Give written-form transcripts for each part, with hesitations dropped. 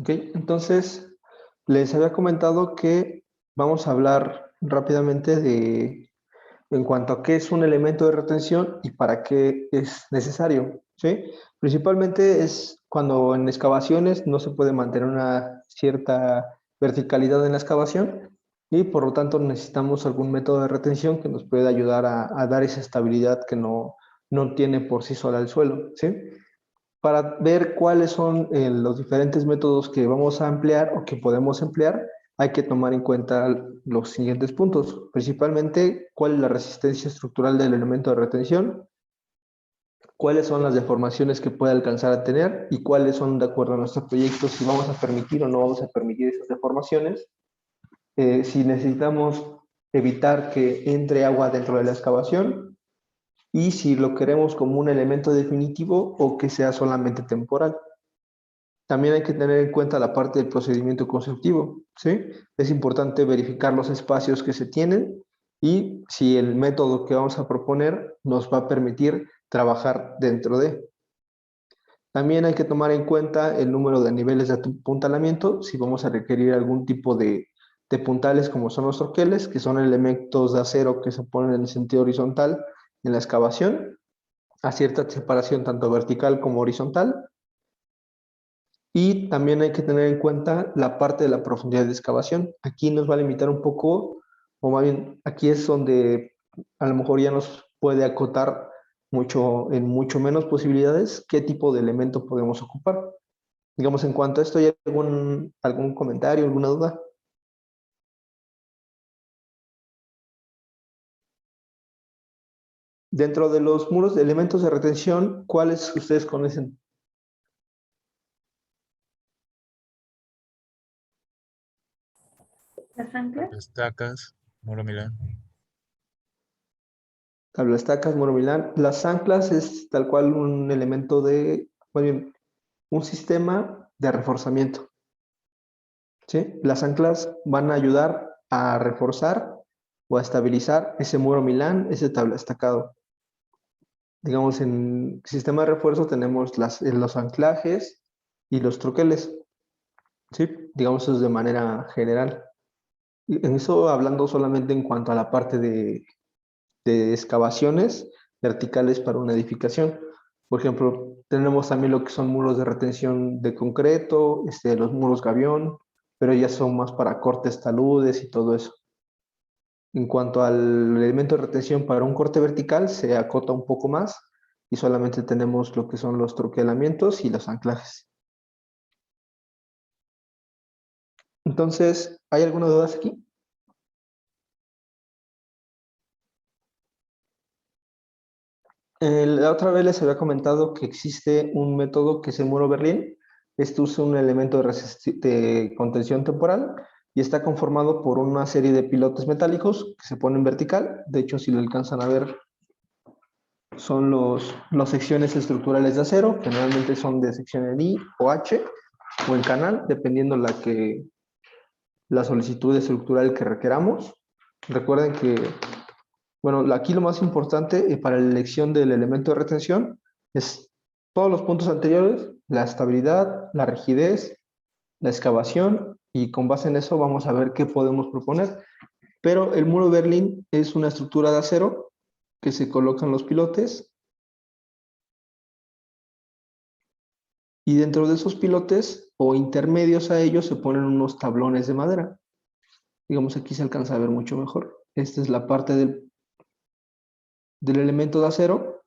Ok, entonces les había comentado que vamos a hablar rápidamente en cuanto a qué es un elemento de retención y para qué es necesario, ¿sí? Principalmente es cuando en excavaciones no se puede mantener una cierta verticalidad en la excavación y por lo tanto necesitamos algún método de retención que nos pueda ayudar a dar esa estabilidad que no tiene por sí sola el suelo, ¿sí? Para ver cuáles son los diferentes métodos que vamos a emplear o que podemos emplear, hay que tomar en cuenta los siguientes puntos. Principalmente, cuál es la resistencia estructural del elemento de retención, cuáles son las deformaciones que puede alcanzar a tener y cuáles son, de acuerdo a nuestro proyecto, si vamos a permitir o no vamos a permitir esas deformaciones. Si necesitamos evitar que entre agua dentro de la excavación, y si lo queremos como un elemento definitivo o que sea solamente temporal. También hay que tener en cuenta la parte del procedimiento constructivo, ¿sí? Es importante verificar los espacios que se tienen y si el método que vamos a proponer nos va a permitir trabajar dentro de. También hay que tomar en cuenta el número de niveles de apuntalamiento, si vamos a requerir algún tipo de puntales como son los troqueles, que son elementos de acero que se ponen en el sentido horizontal en la excavación, a cierta separación tanto vertical como horizontal. Y también hay que tener en cuenta la parte de la profundidad de excavación. Aquí nos va a limitar un poco, o más bien, aquí es donde a lo mejor ya nos puede acotar mucho, en mucho menos posibilidades qué tipo de elemento podemos ocupar. Digamos, en cuanto a esto, ¿hay algún comentario, alguna duda? Dentro de los muros de elementos de retención, ¿cuáles ustedes conocen? Las anclas. Estacas, muro Milán. Tablaestacas, muro Milán. Las anclas es tal cual un elemento de, más bien, un sistema de reforzamiento. ¿Sí? Las anclas van a ayudar a reforzar o a estabilizar ese muro Milán, ese tablaestacado. Digamos, en sistema de refuerzo tenemos los anclajes y los troqueles. ¿Sí? Digamos, eso es de manera general. En eso hablando solamente en cuanto a la parte de excavaciones verticales para una edificación. Por ejemplo, tenemos también lo que son muros de retención de concreto, los muros gavión, pero ya son más para cortes taludes y todo eso. En cuanto al elemento de retención para un corte vertical, se acota un poco más y solamente tenemos lo que son los troquelamientos y los anclajes. Entonces, ¿hay alguna duda aquí? La otra vez les había comentado que existe un método que es el muro Berlín. Esto usa un elemento de contención temporal y está conformado por una serie de pilotes metálicos que se ponen vertical. De hecho, si lo alcanzan a ver, son las secciones estructurales de acero, que generalmente son de sección en I o H o en canal, dependiendo la solicitud estructural que requeramos. Recuerden que bueno, aquí lo más importante para la elección del elemento de retención es todos los puntos anteriores, la estabilidad, la rigidez, la excavación, y con base en eso vamos a ver qué podemos proponer. Pero el muro Berlín es una estructura de acero que se colocan los pilotes y dentro de esos pilotes o intermedios a ellos se ponen unos tablones de madera. Digamos, aquí se alcanza a ver mucho mejor. Esta es la parte del elemento de acero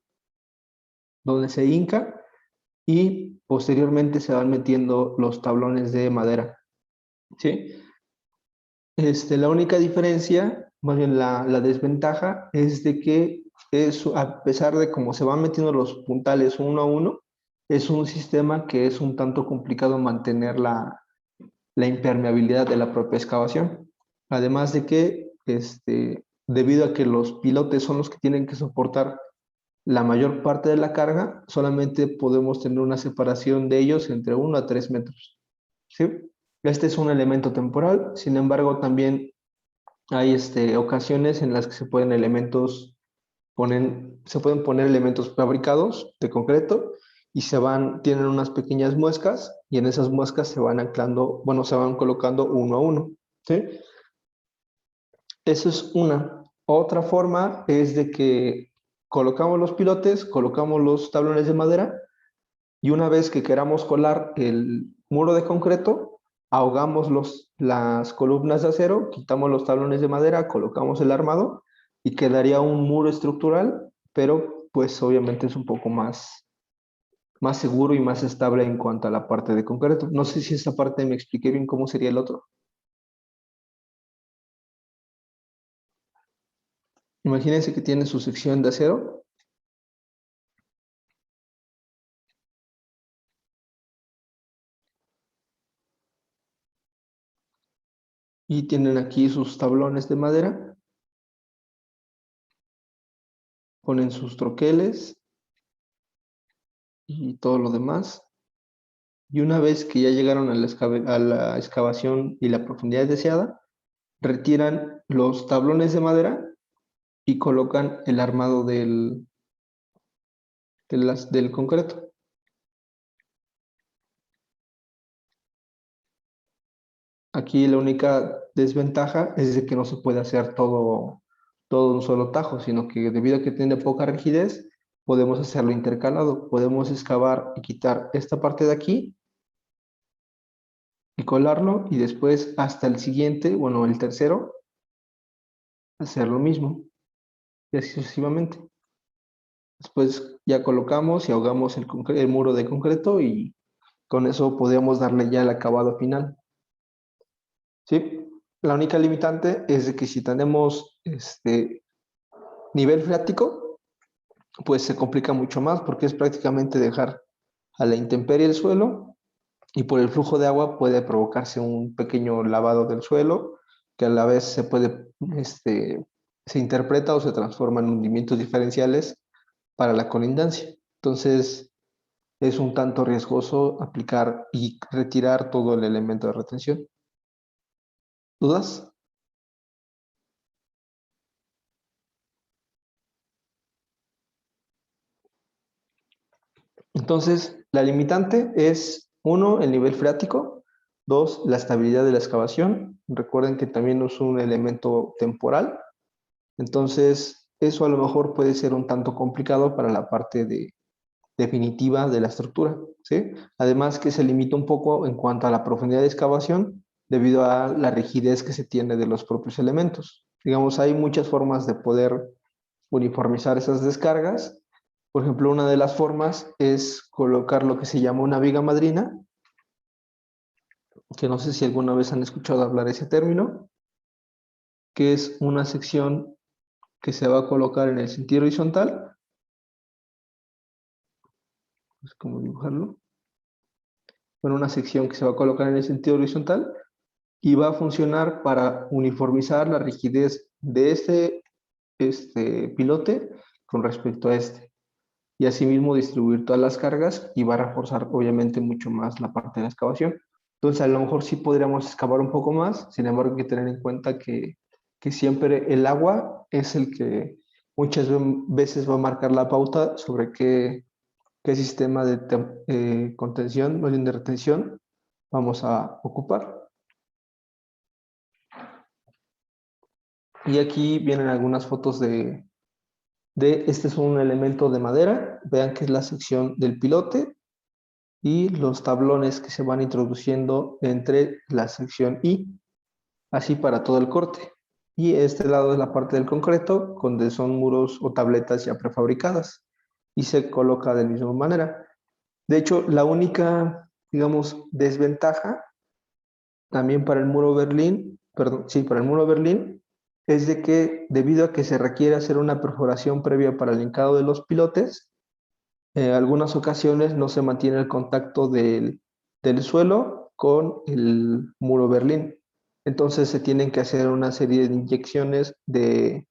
donde se hinca y posteriormente se van metiendo los tablones de madera. ¿Sí? La única diferencia, más bien la desventaja, es de que a pesar de cómo se van metiendo los puntales uno a uno, es un sistema que es un tanto complicado mantener la impermeabilidad de la propia excavación. Además de que, debido a que los pilotes son los que tienen que soportar la mayor parte de la carga, solamente podemos tener una separación de ellos entre 1 a 3 metros. ¿Sí? Este es un elemento temporal, sin embargo, también hay ocasiones en las que se pueden poner elementos fabricados de concreto y tienen unas pequeñas muescas y en esas muescas se van anclando, bueno, se van colocando uno a uno, ¿sí? Eso es una. Otra forma es de que colocamos los pilotes, colocamos los tablones de madera y una vez que queramos colar el muro de concreto, ahogamos las columnas de acero, quitamos los tablones de madera, colocamos el armado y quedaría un muro estructural, pero pues obviamente es un poco más seguro y más estable en cuanto a la parte de concreto. No sé si esta parte me expliqué bien cómo sería el otro. Imagínense que tiene su sección de acero y tienen aquí sus tablones de madera, ponen sus troqueles y todo lo demás. Y una vez que ya llegaron a la excavación y la profundidad deseada, retiran los tablones de madera y colocan el armado del concreto. Aquí la única desventaja es de que no se puede hacer todo un solo tajo, sino que debido a que tiene poca rigidez, podemos hacerlo intercalado. Podemos excavar y quitar esta parte de aquí y colarlo y después hasta el siguiente, bueno, el tercero, hacer lo mismo y así sucesivamente. Después ya colocamos y ahogamos el muro de concreto y con eso podemos darle ya el acabado final. ¿Sí? La única limitante es de que si tenemos nivel freático, pues se complica mucho más porque es prácticamente dejar a la intemperie el suelo y por el flujo de agua puede provocarse un pequeño lavado del suelo que a la vez se interpreta o se transforma en hundimientos diferenciales para la colindancia. Entonces, es un tanto riesgoso aplicar y retirar todo el elemento de retención. ¿Dudas? Entonces, la limitante es, uno, el nivel freático, dos, la estabilidad de la excavación. Recuerden que también es un elemento temporal. Entonces, eso a lo mejor puede ser un tanto complicado para la parte definitiva de la estructura, ¿sí? Además que se limita un poco en cuanto a la profundidad de excavación debido a la rigidez que se tiene de los propios elementos. Digamos, hay muchas formas de poder uniformizar esas descargas. Por ejemplo, una de las formas es colocar lo que se llama una viga madrina, que no sé si alguna vez han escuchado hablar ese término, que es una sección que se va a colocar en el sentido horizontal. ¿Cómo dibujarlo? Bueno, una sección que se va a colocar en el sentido horizontal y va a funcionar para uniformizar la rigidez de este pilote con respecto a este. Y asimismo distribuir todas las cargas y va a reforzar obviamente mucho más la parte de la excavación. Entonces a lo mejor sí podríamos excavar un poco más, sin embargo hay que tener en cuenta que siempre el agua es el que muchas veces va a marcar la pauta sobre qué sistema de contención, más bien de retención, vamos a ocupar. Y aquí vienen algunas fotos este es un elemento de madera, vean que es la sección del pilote y los tablones que se van introduciendo entre la sección I, así para todo el corte. Y este lado es la parte del concreto, donde son muros o tabletas ya prefabricadas y se coloca de la misma manera. De hecho, la única, digamos, desventaja también para el muro Berlín, perdón, sí, para el muro Berlín, es de que debido a que se requiere hacer una perforación previa para el hincado de los pilotes, en algunas ocasiones no se mantiene el contacto del suelo con el muro Berlín. Entonces se tienen que hacer una serie de inyecciones de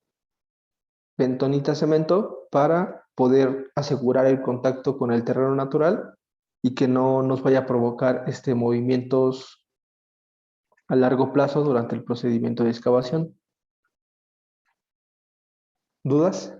bentonita cemento para poder asegurar el contacto con el terreno natural y que no nos vaya a provocar movimientos a largo plazo durante el procedimiento de excavación. ¿Dudas?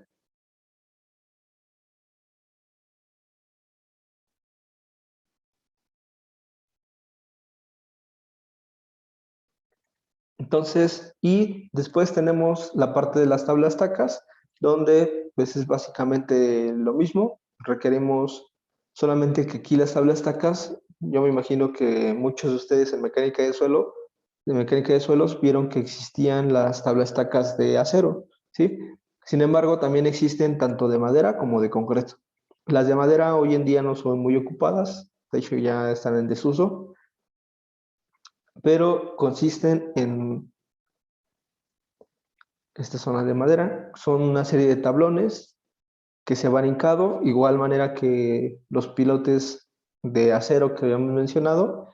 Entonces, y después tenemos la parte de las tablas tacas, donde pues es básicamente lo mismo. Requerimos solamente que aquí las tablas tacas, yo me imagino que muchos de ustedes en mecánica de suelo, de mecánica de suelos, vieron que existían las tablas tacas de acero, ¿sí? Sin embargo, también existen tanto de madera como de concreto. Las de madera hoy en día no son muy ocupadas, de hecho ya están en desuso, pero consisten en estas zonas de madera. Son una serie de tablones que se van hincado, igual manera que los pilotes de acero que habíamos mencionado,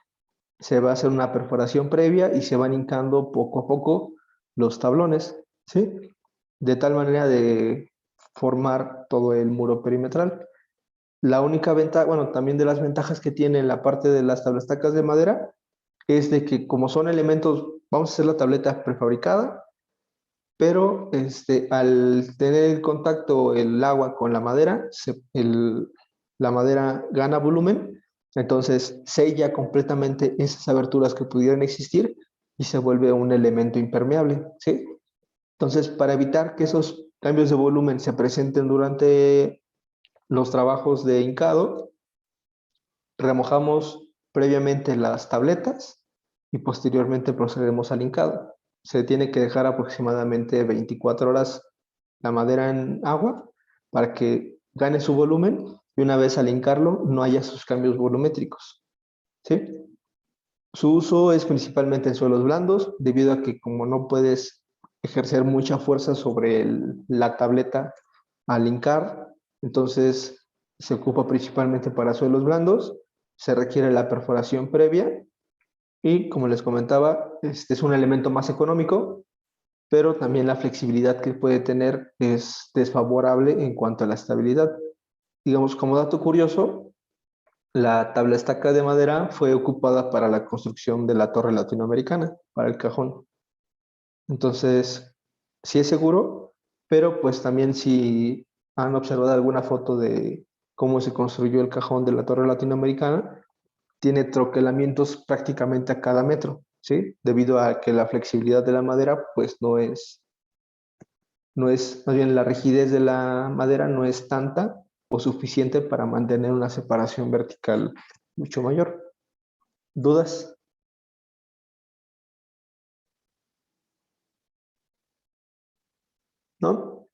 se va a hacer una perforación previa y se van hincando poco a poco los tablones, ¿sí? De tal manera de formar todo el muro perimetral. La única ventaja, bueno, también de las ventajas que tiene la parte de las tablas tacas de madera es de que como son elementos, vamos a hacer la tableta prefabricada, pero al tener el contacto el agua con la madera, la madera gana volumen, entonces sella completamente esas aberturas que pudieran existir y se vuelve un elemento impermeable, ¿sí? Entonces, para evitar que esos cambios de volumen se presenten durante los trabajos de hincado, remojamos previamente las tabletas y posteriormente procedemos al hincado. Se tiene que dejar aproximadamente 24 horas la madera en agua para que gane su volumen y una vez al hincarlo no haya sus cambios volumétricos, ¿sí? Su uso es principalmente en suelos blandos debido a que como no puedes ejercer mucha fuerza sobre la tableta al hincar, entonces se ocupa principalmente para suelos blandos, se requiere la perforación previa y como les comentaba, este es un elemento más económico, pero también la flexibilidad que puede tener es desfavorable en cuanto a la estabilidad. Digamos, como dato curioso, la tabla estaca de madera fue ocupada para la construcción de la torre latinoamericana, para el cajón. Entonces, sí es seguro, pero pues también si han observado alguna foto de cómo se construyó el cajón de la torre latinoamericana, tiene troquelamientos prácticamente a cada metro, ¿sí? Debido a que la flexibilidad de la madera pues no es, más bien la rigidez de la madera no es tanta o suficiente para mantener una separación vertical mucho mayor. ¿Dudas? ¿No?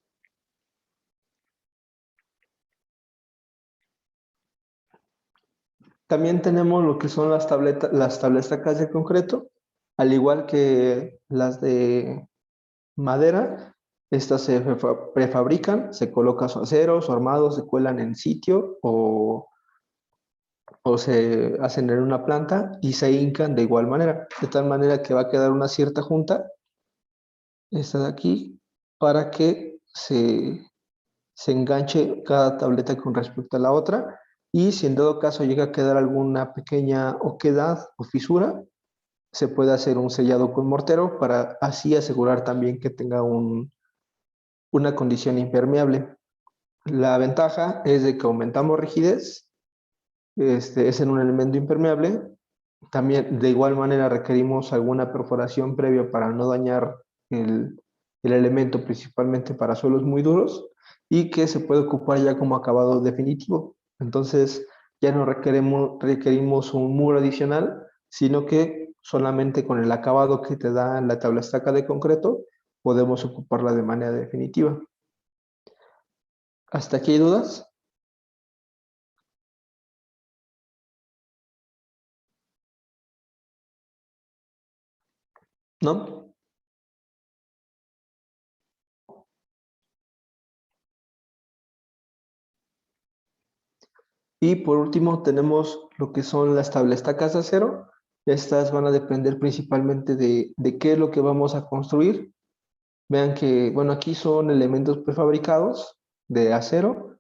También tenemos lo que son las tablas tacas de concreto, al igual que las de madera. Estas se prefabrican, se coloca su acero, su armado, se cuelan en sitio o se hacen en una planta y se hincan de igual manera, de tal manera que va a quedar una cierta junta, esta de aquí, para que se enganche cada tableta con respecto a la otra y si en todo caso llega a quedar alguna pequeña oquedad o fisura, se puede hacer un sellado con mortero para así asegurar también que tenga una condición impermeable. La ventaja es de que aumentamos rigidez, es en un elemento impermeable. También de igual manera requerimos alguna perforación previa para no dañar el, el elemento, principalmente para suelos muy duros, y que se puede ocupar ya como acabado definitivo. Entonces ya no requerimos un muro adicional, sino que solamente con el acabado que te da la tabla estaca de concreto podemos ocuparla de manera definitiva. ¿Hasta aquí hay dudas? ¿No? Y por último tenemos lo que son las tablestacas de acero. Estas van a depender principalmente de qué es lo que vamos a construir. Vean que, bueno, aquí son elementos prefabricados de acero,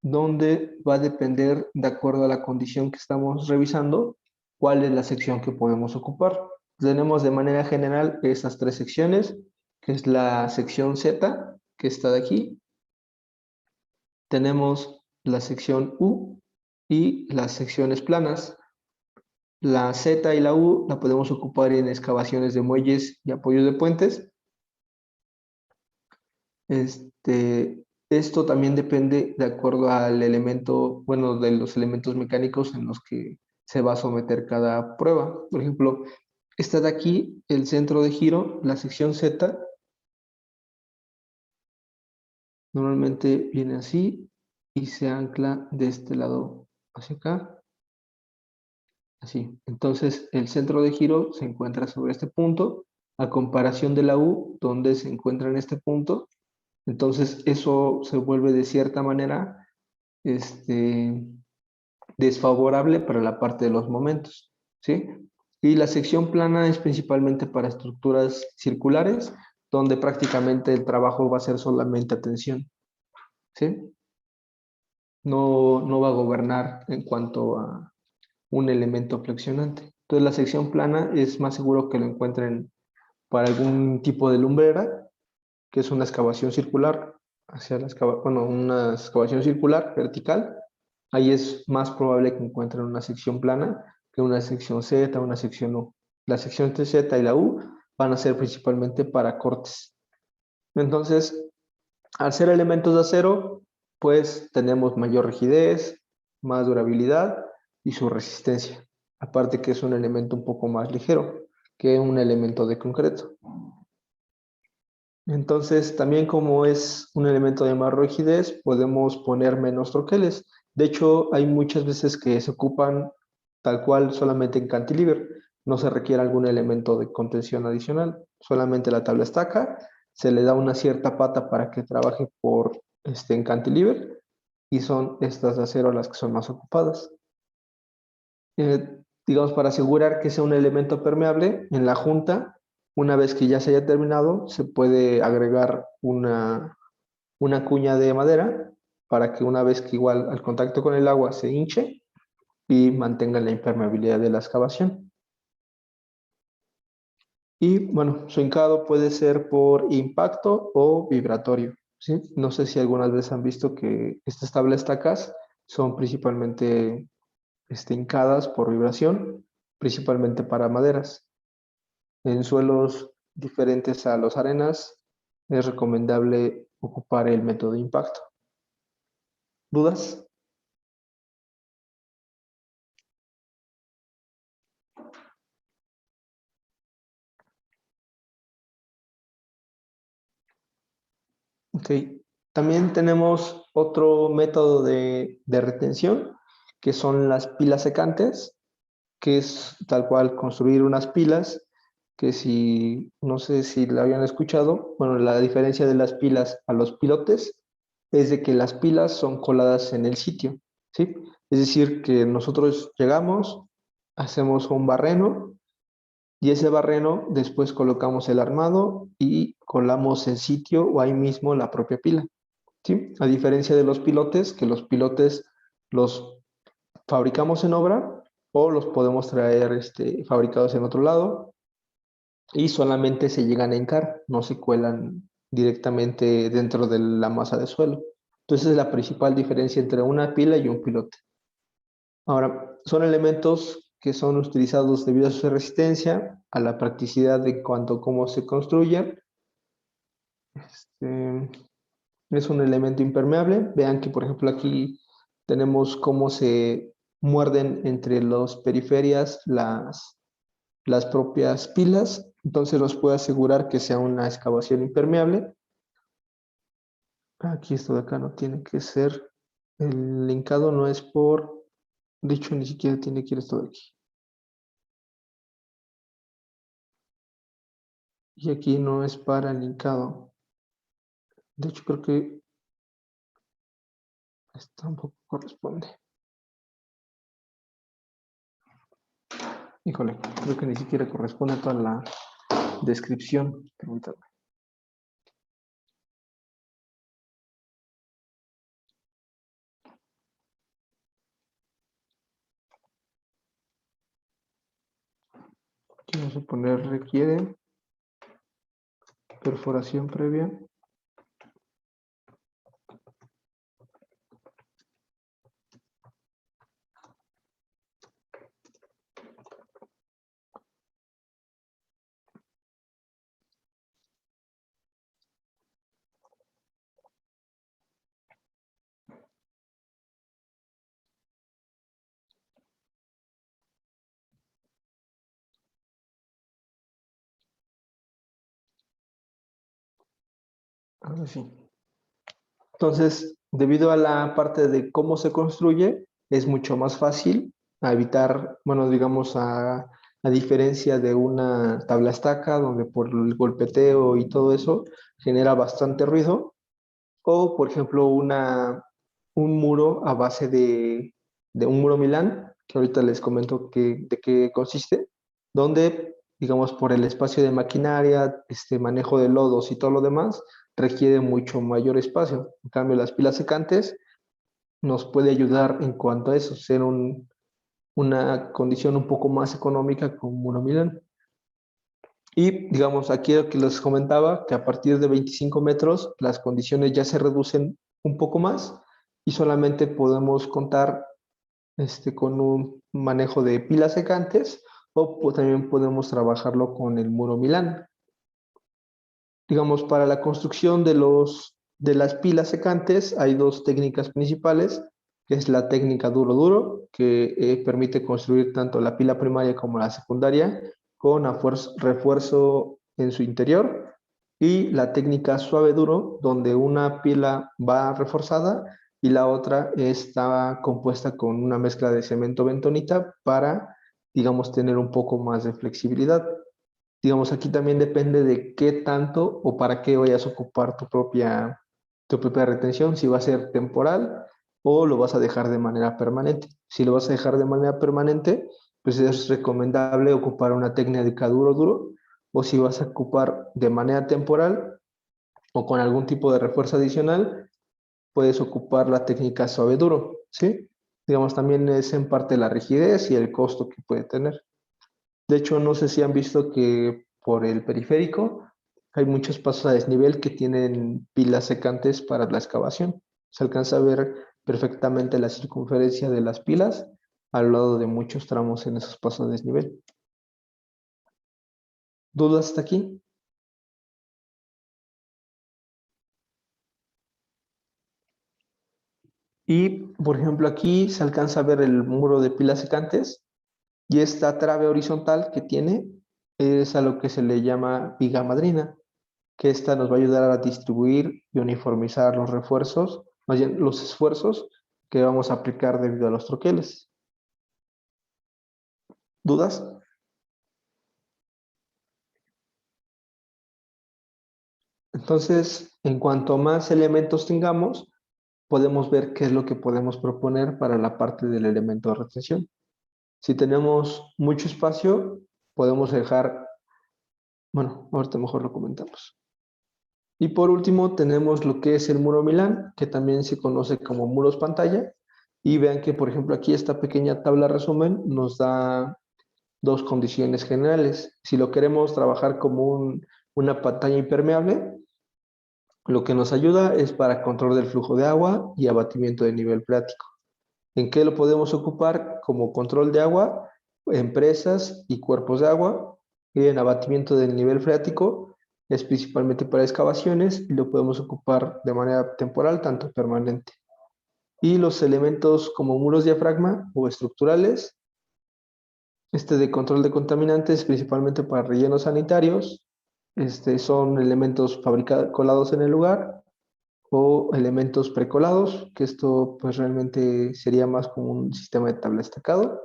donde va a depender, de acuerdo a la condición que estamos revisando, cuál es la sección que podemos ocupar. Tenemos de manera general estas tres secciones, que es la sección Z, que está de aquí. Tenemos la sección U y las secciones planas. La Z y la U la podemos ocupar en excavaciones de muelles y apoyos de puentes. Esto también depende de acuerdo al elemento, bueno, de los elementos mecánicos en los que se va a someter cada prueba. Por ejemplo, esta de aquí, el centro de giro, la sección Z, normalmente viene así y se ancla de este lado hacia acá, así. Entonces, el centro de giro se encuentra sobre este punto, a comparación de la U, donde se encuentra en este punto. Entonces, eso se vuelve de cierta manera desfavorable para la parte de los momentos, ¿sí? Y la sección plana es principalmente para estructuras circulares, donde prácticamente el trabajo va a ser solamente atención, ¿sí? No va a gobernar en cuanto a un elemento flexionante. Entonces la sección plana es más seguro que lo encuentren para algún tipo de lumbrera, que es una excavación circular, hacia la bueno, una excavación circular vertical. Ahí es más probable que encuentren una sección plana que una sección Z, una sección U. La sección Z y la U van a ser principalmente para cortes. Entonces, al ser elementos de acero, pues tenemos mayor rigidez, más durabilidad y su resistencia. Aparte que es un elemento un poco más ligero que un elemento de concreto. Entonces, también como es un elemento de más rigidez, podemos poner menos troqueles. De hecho, hay muchas veces que se ocupan tal cual solamente en cantilever. No se requiere algún elemento de contención adicional. Solamente la tabla estaca, se le da una cierta pata para que trabaje en cantilever y son estas de acero las que son más ocupadas. Digamos, para asegurar que sea un elemento permeable, en la junta, una vez que ya se haya terminado, se puede agregar una cuña de madera para que una vez que igual al contacto con el agua se hinche y mantenga la impermeabilidad de la excavación. Y bueno, su hincado puede ser por impacto o vibratorio, ¿sí? No sé si algunas veces han visto que estas tablas estacas son principalmente hincadas por vibración, principalmente para maderas. En suelos diferentes a los arenas, es recomendable ocupar el método de impacto. ¿Dudas? Ok. También tenemos otro método de retención, que son las pilas secantes, que es tal cual construir unas pilas, que si, no sé si la habían escuchado, bueno, la diferencia de las pilas a los pilotes es de que las pilas son coladas en el sitio, ¿sí? Es decir, que nosotros llegamos, hacemos un barreno y ese barreno después colocamos el armado y colamos el sitio o ahí mismo la propia pila, ¿sí? A diferencia de los pilotes, que los pilotes los fabricamos en obra o los podemos traer fabricados en otro lado y solamente se llegan a hincar, no se cuelan directamente dentro de la masa de suelo. Entonces es la principal diferencia entre una pila y un pilote. Ahora, son elementos que son utilizados debido a su resistencia, a la practicidad de cuanto cómo se construyen. Este, es un elemento impermeable. Vean que, por ejemplo, aquí tenemos cómo se muerden entre las periferias las propias pilas. Entonces nos puede asegurar que sea una excavación impermeable. Aquí esto de acá no tiene que ser. El hincado no es por... De hecho, ni siquiera tiene que ir esto de aquí. Y aquí no es para el hincado. De hecho, creo que esto tampoco corresponde. Híjole, creo que ni siquiera corresponde a toda la descripción. Permítanme. Aquí vamos a poner requiere perforación previa. Ahora sí. Entonces, debido a la parte de cómo se construye, es mucho más fácil a evitar, bueno, digamos, a diferencia de una tabla estaca, donde por el golpeteo y todo eso genera bastante ruido, o por ejemplo, un muro a base de un muro Milán, que ahorita les comento de qué consiste, donde, digamos, por el espacio de maquinaria, manejo de lodos y todo lo demás, requiere mucho mayor espacio. En cambio, las pilas secantes nos puede ayudar en cuanto a eso, ser una condición un poco más económica con muro Milán. Y digamos, aquí lo que les comentaba, que a partir de 25 metros las condiciones ya se reducen un poco más y solamente podemos contar con un manejo de pilas secantes o también podemos trabajarlo con el muro Milán. Digamos, para la construcción de las pilas secantes hay dos técnicas principales, que es la técnica duro-duro, que permite construir tanto la pila primaria como la secundaria con refuerzo en su interior, y la técnica suave-duro, donde una pila va reforzada y la otra está compuesta con una mezcla de cemento bentonita para, digamos, tener un poco más de flexibilidad. Digamos, aquí también depende de qué tanto o para qué vayas a ocupar tu propia retención, si va a ser temporal o lo vas a dejar de manera permanente. Si lo vas a dejar de manera permanente, pues es recomendable ocupar una técnica duro-duro, o si vas a ocupar de manera temporal o con algún tipo de refuerzo adicional, puedes ocupar la técnica suave-duro, ¿sí? Digamos, también es en parte la rigidez y el costo que puede tener. De hecho, no sé si han visto que por el periférico hay muchos pasos a desnivel que tienen pilas secantes para la excavación. Se alcanza a ver perfectamente la circunferencia de las pilas al lado de muchos tramos en esos pasos a desnivel. ¿Dudas hasta aquí? Y, por ejemplo, aquí se alcanza a ver el muro de pilas secantes y esta trave horizontal que tiene es a lo que se le llama viga madrina, que esta nos va a ayudar a distribuir y uniformizar los refuerzos, más bien los esfuerzos que vamos a aplicar debido a los troqueles. ¿Dudas? Entonces, en cuanto más elementos tengamos, podemos ver qué es lo que podemos proponer para la parte del elemento de retención. Si tenemos mucho espacio, podemos dejar, bueno, ahorita mejor lo comentamos. Y por último tenemos lo que es el muro Milán, que también se conoce como muros pantalla. Y vean que, por ejemplo, aquí esta pequeña tabla resumen nos da dos condiciones generales. Si lo queremos trabajar como una pantalla impermeable, lo que nos ayuda es para control del flujo de agua y abatimiento de nivel freático. ¿En qué lo podemos ocupar como control de agua? En presas y cuerpos de agua. Y en abatimiento del nivel freático es principalmente para excavaciones y lo podemos ocupar de manera temporal, tanto permanente. Y los elementos como muros diafragma o estructurales, de control de contaminantes, principalmente para rellenos sanitarios, son elementos colados en el lugar, o elementos precolados, que esto pues realmente sería más como un sistema de tabla estacado,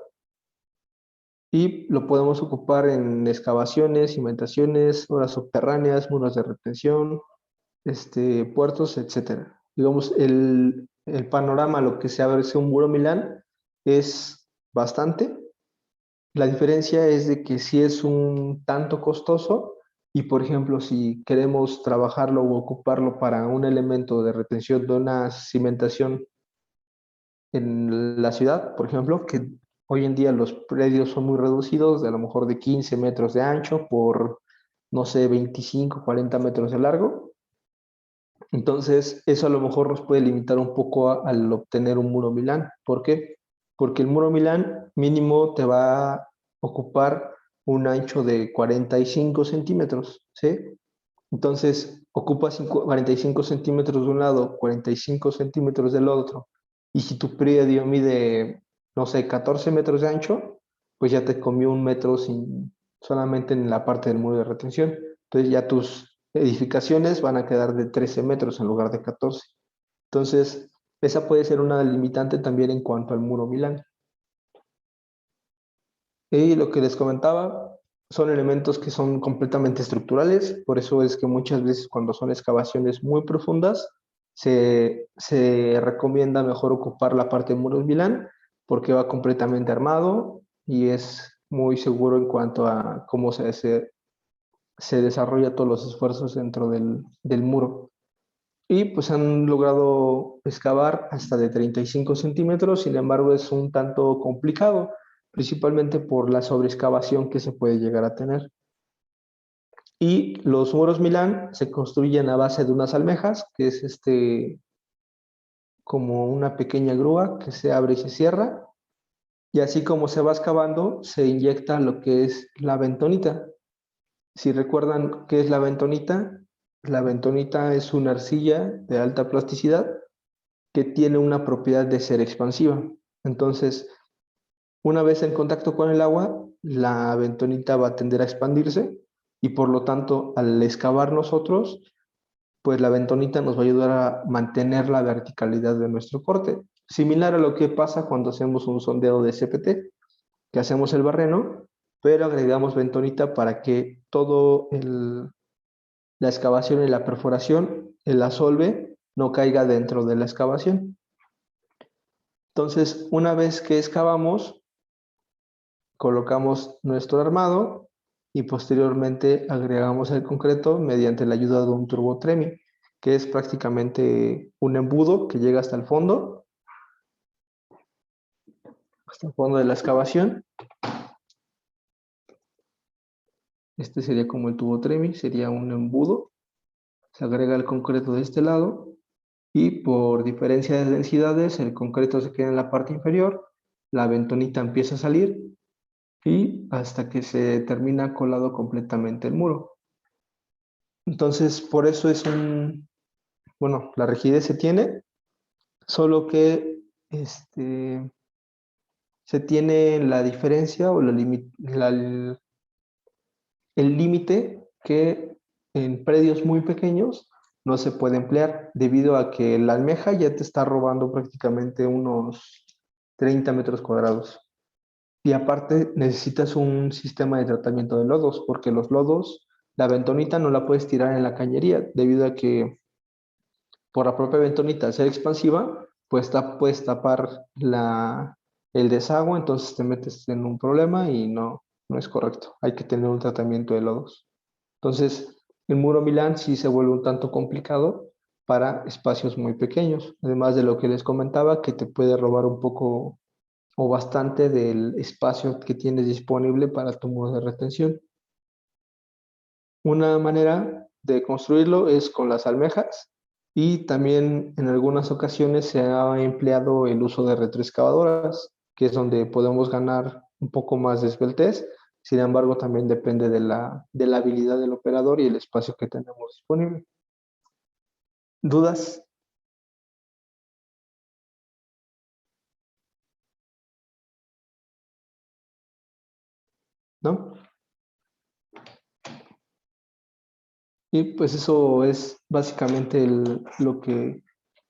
y lo podemos ocupar en excavaciones, cimentaciones, obras subterráneas, muros de retención, puertos, etcétera. Digamos, el panorama, lo que se abre es un muro Milán, es bastante. La diferencia es de que si es un tanto costoso y, por ejemplo, si queremos trabajarlo o ocuparlo para un elemento de retención de una cimentación en la ciudad, por ejemplo, que hoy en día los predios son muy reducidos, de a lo mejor de 15 metros de ancho por, no sé, 25, 40 metros de largo. Entonces, eso a lo mejor nos puede limitar un poco al obtener un muro Milán. ¿Por qué? Porque el muro Milán mínimo te va a ocupar un ancho de 45 centímetros, ¿sí? Entonces, ocupas 45 centímetros de un lado, 45 centímetros del otro. Y si tu predio mide, no sé, 14 metros de ancho, pues ya te comió un metro solamente en la parte del muro de retención. Entonces ya edificaciones van a quedar de 13 metros en lugar de 14. Entonces, esa puede ser una limitante también en cuanto al muro Milán. Y lo que les comentaba, son elementos que son completamente estructurales, por eso es que muchas veces cuando son excavaciones muy profundas, se recomienda mejor ocupar la parte de muros Milán, porque va completamente armado y es muy seguro en cuanto a cómo se desarrolla todos los esfuerzos dentro del muro. Y pues han logrado excavar hasta de 35 centímetros, sin embargo es un tanto complicado, principalmente por la sobreexcavación que se puede llegar a tener. Y los muros Milán se construyen a base de unas almejas, que es como una pequeña grúa que se abre y se cierra, y así como se va excavando, se inyecta lo que es la bentonita. Si recuerdan qué es la bentonita es una arcilla de alta plasticidad que tiene una propiedad de ser expansiva. Entonces, una vez en contacto con el agua, la bentonita va a tender a expandirse y por lo tanto, al excavar nosotros, pues la bentonita nos va a ayudar a mantener la verticalidad de nuestro corte. Similar a lo que pasa cuando hacemos un sondeo de CPT, que hacemos el barreno, pero agregamos bentonita para que la excavación y la perforación, el asolve, no caiga dentro de la excavación. Entonces, una vez que excavamos, colocamos nuestro armado y posteriormente agregamos el concreto mediante la ayuda de un turbotremi, que es prácticamente un embudo que llega hasta el fondo de la excavación. Este sería como el turbotremi, sería un embudo. Se agrega el concreto de este lado y por diferencia de densidades, el concreto se queda en la parte inferior, la bentonita empieza a salir y hasta que se termina colado completamente el muro. Entonces, por eso bueno, la rigidez se tiene, solo que se tiene la diferencia o el límite que en predios muy pequeños no se puede emplear debido a que la almeja ya te está robando prácticamente unos 30 metros cuadrados. Y aparte necesitas un sistema de tratamiento de lodos, porque los lodos, la bentonita no la puedes tirar en la cañería, debido a que por la propia bentonita, al ser expansiva, pues puedes tapar el desagüe, entonces te metes en un problema y no es correcto. Hay que tener un tratamiento de lodos. Entonces, el muro Milán sí se vuelve un tanto complicado para espacios muy pequeños, además de lo que les comentaba, que te puede robar un poco o bastante del espacio que tienes disponible para tu muro de retención. Una manera de construirlo es con las almejas y también en algunas ocasiones se ha empleado el uso de retroexcavadoras, que es donde podemos ganar un poco más de esbeltez. Sin embargo, también depende de la habilidad del operador y el espacio que tenemos disponible. ¿Dudas? ¿No? Y pues eso es básicamente lo que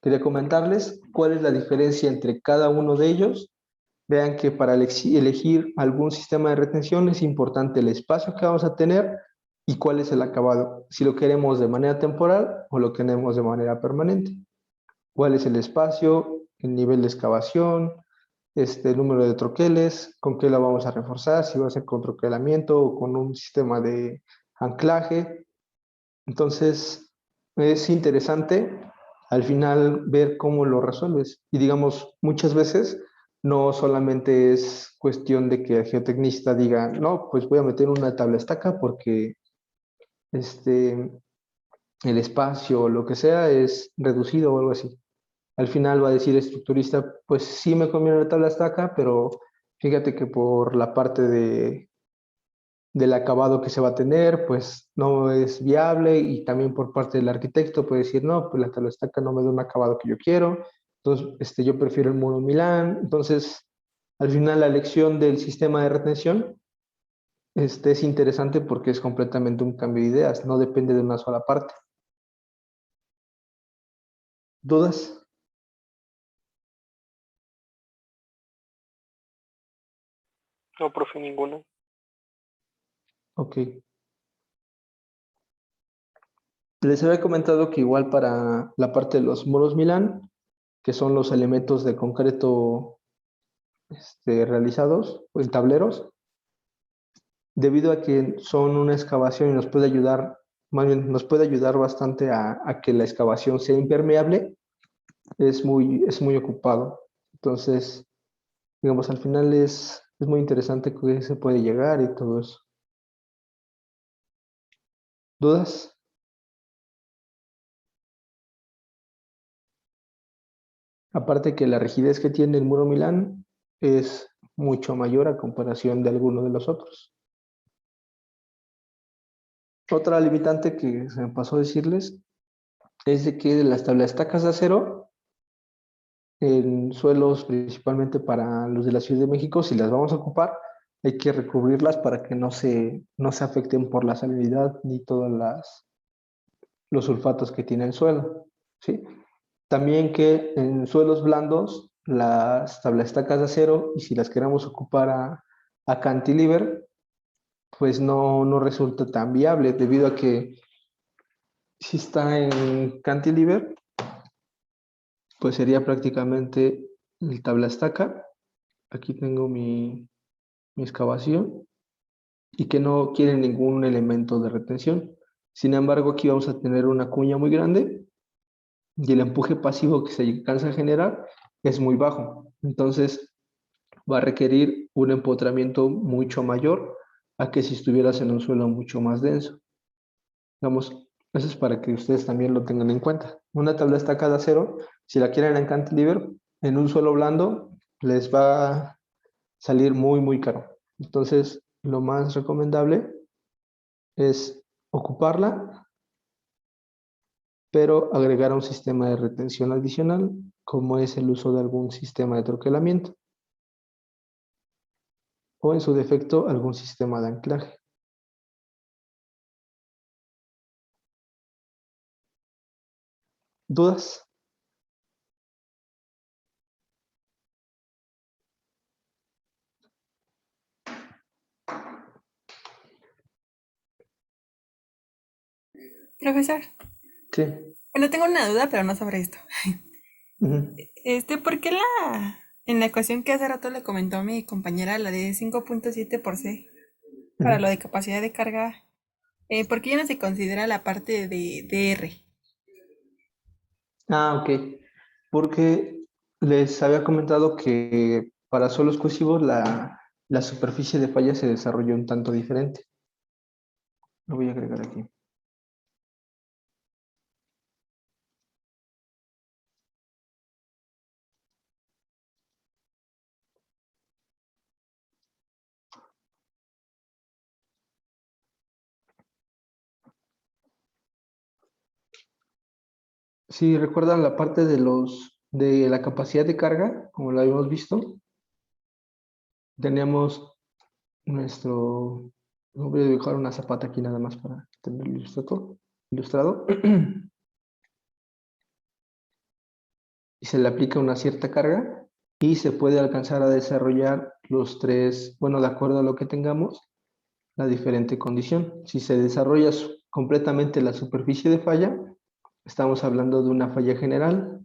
quería comentarles. ¿Cuál es la diferencia entre cada uno de ellos? Vean que para elegir algún sistema de retención es importante el espacio que vamos a tener y cuál es el acabado. Si lo queremos de manera temporal o lo queremos de manera permanente. ¿Cuál es el espacio, el nivel de excavación, el número de troqueles, con qué lo vamos a reforzar, si va a ser con troquelamiento o con un sistema de anclaje? Entonces, es interesante al final ver cómo lo resuelves. Y digamos, muchas veces no solamente es cuestión de que el geotecnista diga, no, pues voy a meter una tabla estaca porque este, el espacio o lo que sea es reducido o algo así. Al final va a decir el estructurista, pues sí me conviene la tabla estaca, pero fíjate que por la parte del acabado que se va a tener, pues no es viable y también por parte del arquitecto puede decir, no, pues la tabla estaca no me da un acabado que yo quiero, entonces yo prefiero el muro Milán. Entonces, al final la elección del sistema de retención este es interesante porque es completamente un cambio de ideas, no depende de una sola parte. ¿Dudas? No, profe, ninguna. Ok. Les había comentado que igual para la parte de los muros Milán, que son los elementos de concreto realizados en tableros, debido a que son una excavación y nos puede ayudar, más bien, nos puede ayudar bastante a que la excavación sea impermeable, es muy ocupado. Entonces, digamos, al final es muy interesante que se puede llegar y todo eso. ¿Dudas? Aparte que la rigidez que tiene el muro Milán es mucho mayor a comparación de alguno de los otros. Otra limitante que se me pasó a decirles es de que las tablas estacas de acero en suelos principalmente para los de la Ciudad de México, si las vamos a ocupar, hay que recubrirlas para que no se afecten por la salinidad ni todos los sulfatos que tiene el suelo, ¿sí? También que en suelos blandos, las tablaestacas de acero, y si las queremos ocupar a cantilever, pues no resulta tan viable, debido a que si está en cantilever, pues sería prácticamente el tablaestaca. Aquí tengo mi excavación y que no quiere ningún elemento de retención. Sin embargo, aquí vamos a tener una cuña muy grande y el empuje pasivo que se alcanza a generar es muy bajo. Entonces, va a requerir un empotramiento mucho mayor a que si estuvieras en un suelo mucho más denso. Vamos, eso es para que ustedes también lo tengan en cuenta. Una tabla estacada de acero, si la quieren en cantilever, en un suelo blando, les va a salir muy caro. Entonces, lo más recomendable es ocuparla, pero agregar un sistema de retención adicional, como es el uso de algún sistema de troquelamiento o en su defecto algún sistema de anclaje. ¿Dudas? Profesor, Sí. bueno, tengo una duda, pero no sobre esto. Ujú. ¿Por qué en la ecuación que hace rato le comentó mi compañera, la de 5.7 por C, para lo Ujú. de capacidad de carga, por qué ya no se considera la parte de R? Ah, ok. Porque les había comentado que para suelos exclusivos la superficie de falla se desarrolló un tanto diferente. Lo voy a agregar aquí. Si recuerdan la parte de la capacidad de carga, como lo habíamos visto, teníamos nuestro, voy a dibujar una zapata aquí nada más para tenerlo ilustrado. Y se le aplica una cierta carga y se puede alcanzar a desarrollar los tres, bueno, de acuerdo a lo que tengamos, la diferente condición. Si se desarrolla completamente la superficie de falla, estamos hablando de una falla general.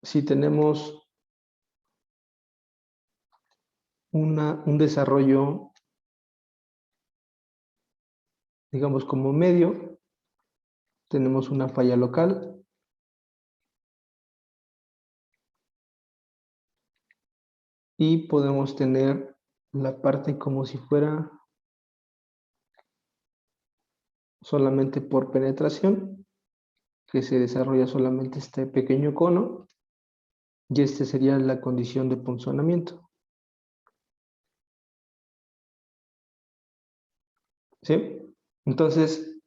Si tenemos un desarrollo, digamos, como medio, tenemos una falla local y podemos tener la parte como si fuera solamente por penetración, que se desarrolla solamente este pequeño cono, y este sería la condición de punzonamiento. ¿Sí? Entonces,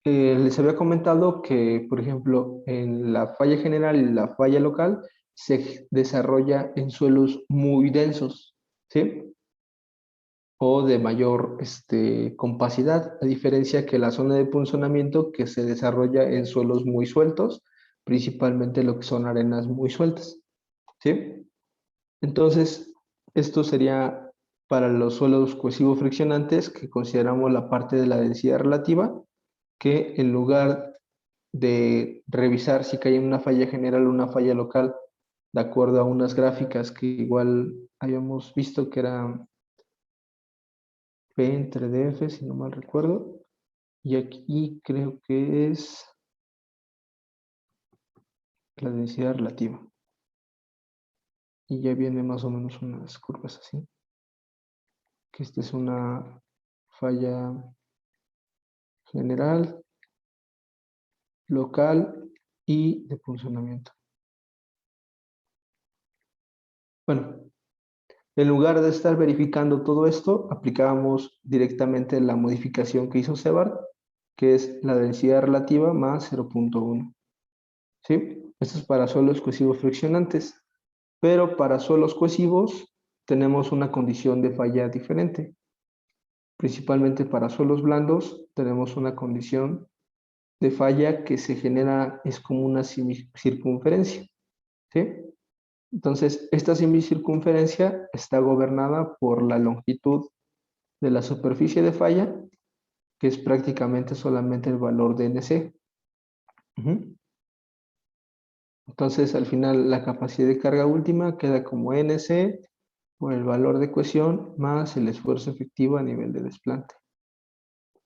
les había comentado que, por ejemplo, en la falla general y la falla local, se desarrolla en suelos muy densos, ¿sí? O de mayor compacidad, a diferencia que la zona de punzonamiento que se desarrolla en suelos muy sueltos, principalmente lo que son arenas muy sueltas, ¿sí? Entonces, esto sería para los suelos cohesivo-friccionantes, que consideramos la parte de la densidad relativa, que en lugar de revisar si cae una falla general o una falla local, de acuerdo a unas gráficas que igual habíamos visto que era P entre DF, si no mal recuerdo, y aquí creo que es la densidad relativa. Y ya viene más o menos unas curvas así. Que esta es una falla general, local y de funcionamiento. Bueno, en lugar de estar verificando todo esto, aplicábamos directamente la modificación que hizo Sebart, que es la densidad relativa más 0.1. ¿Sí? Esto es para suelos cohesivos friccionantes, pero para suelos cohesivos tenemos una condición de falla diferente. Principalmente para suelos blandos tenemos una condición de falla que se genera, es como una semicircunferencia, ¿sí? Entonces, esta semicircunferencia está gobernada por la longitud de la superficie de falla, que es prácticamente solamente el valor de NC. Entonces, al final, la capacidad de carga última queda como NC por el valor de cohesión más el esfuerzo efectivo a nivel de desplante.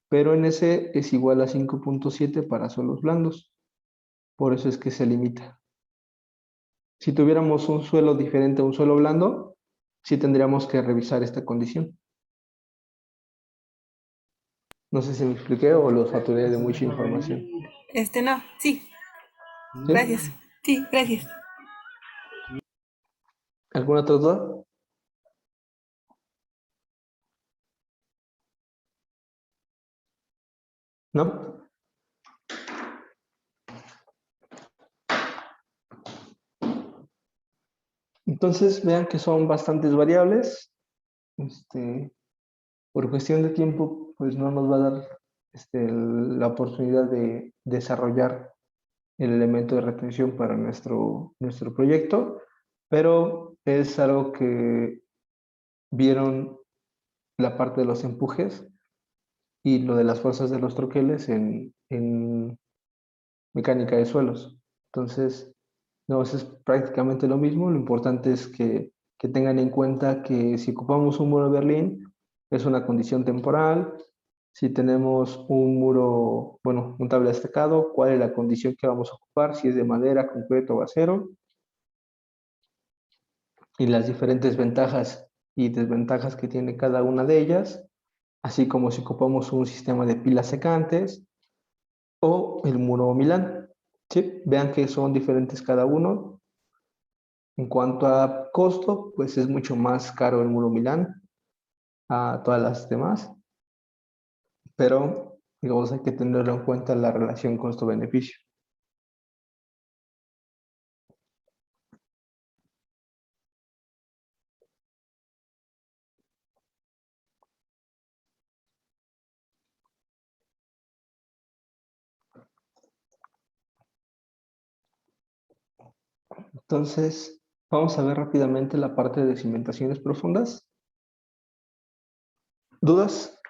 Pero NC es igual a 5.7 para suelos blandos. Por eso es que se limita. Si tuviéramos un suelo diferente a un suelo blando, sí tendríamos que revisar esta condición. No sé si me expliqué o lo saturé de mucha información. No, sí, ¿Sí? gracias. Sí, gracias. ¿Alguna otra duda? ¿No? Entonces vean que son bastantes variables. Por cuestión de tiempo, pues no nos va a dar la oportunidad de desarrollar el elemento de retención para nuestro proyecto, pero es algo que vieron la parte de los empujes y lo de las fuerzas de los troqueles en mecánica de suelos. Entonces, no, es prácticamente lo mismo. Lo importante es que tengan en cuenta que si ocupamos un muro de Berlín, es una condición temporal. Si tenemos un muro, bueno, un tabla de estacado, cuál es la condición que vamos a ocupar, si es de madera, concreto o acero, y las diferentes ventajas y desventajas que tiene cada una de ellas, así como si ocupamos un sistema de pilas secantes o el muro Milán. ¿Sí? Vean que son diferentes cada uno. En cuanto a costo, pues es mucho más caro el muro Milán a todas las demás, pero digamos hay que tenerlo en cuenta la relación costo-beneficio. Entonces, vamos a ver rápidamente la parte de cimentaciones profundas. ¿Dudas?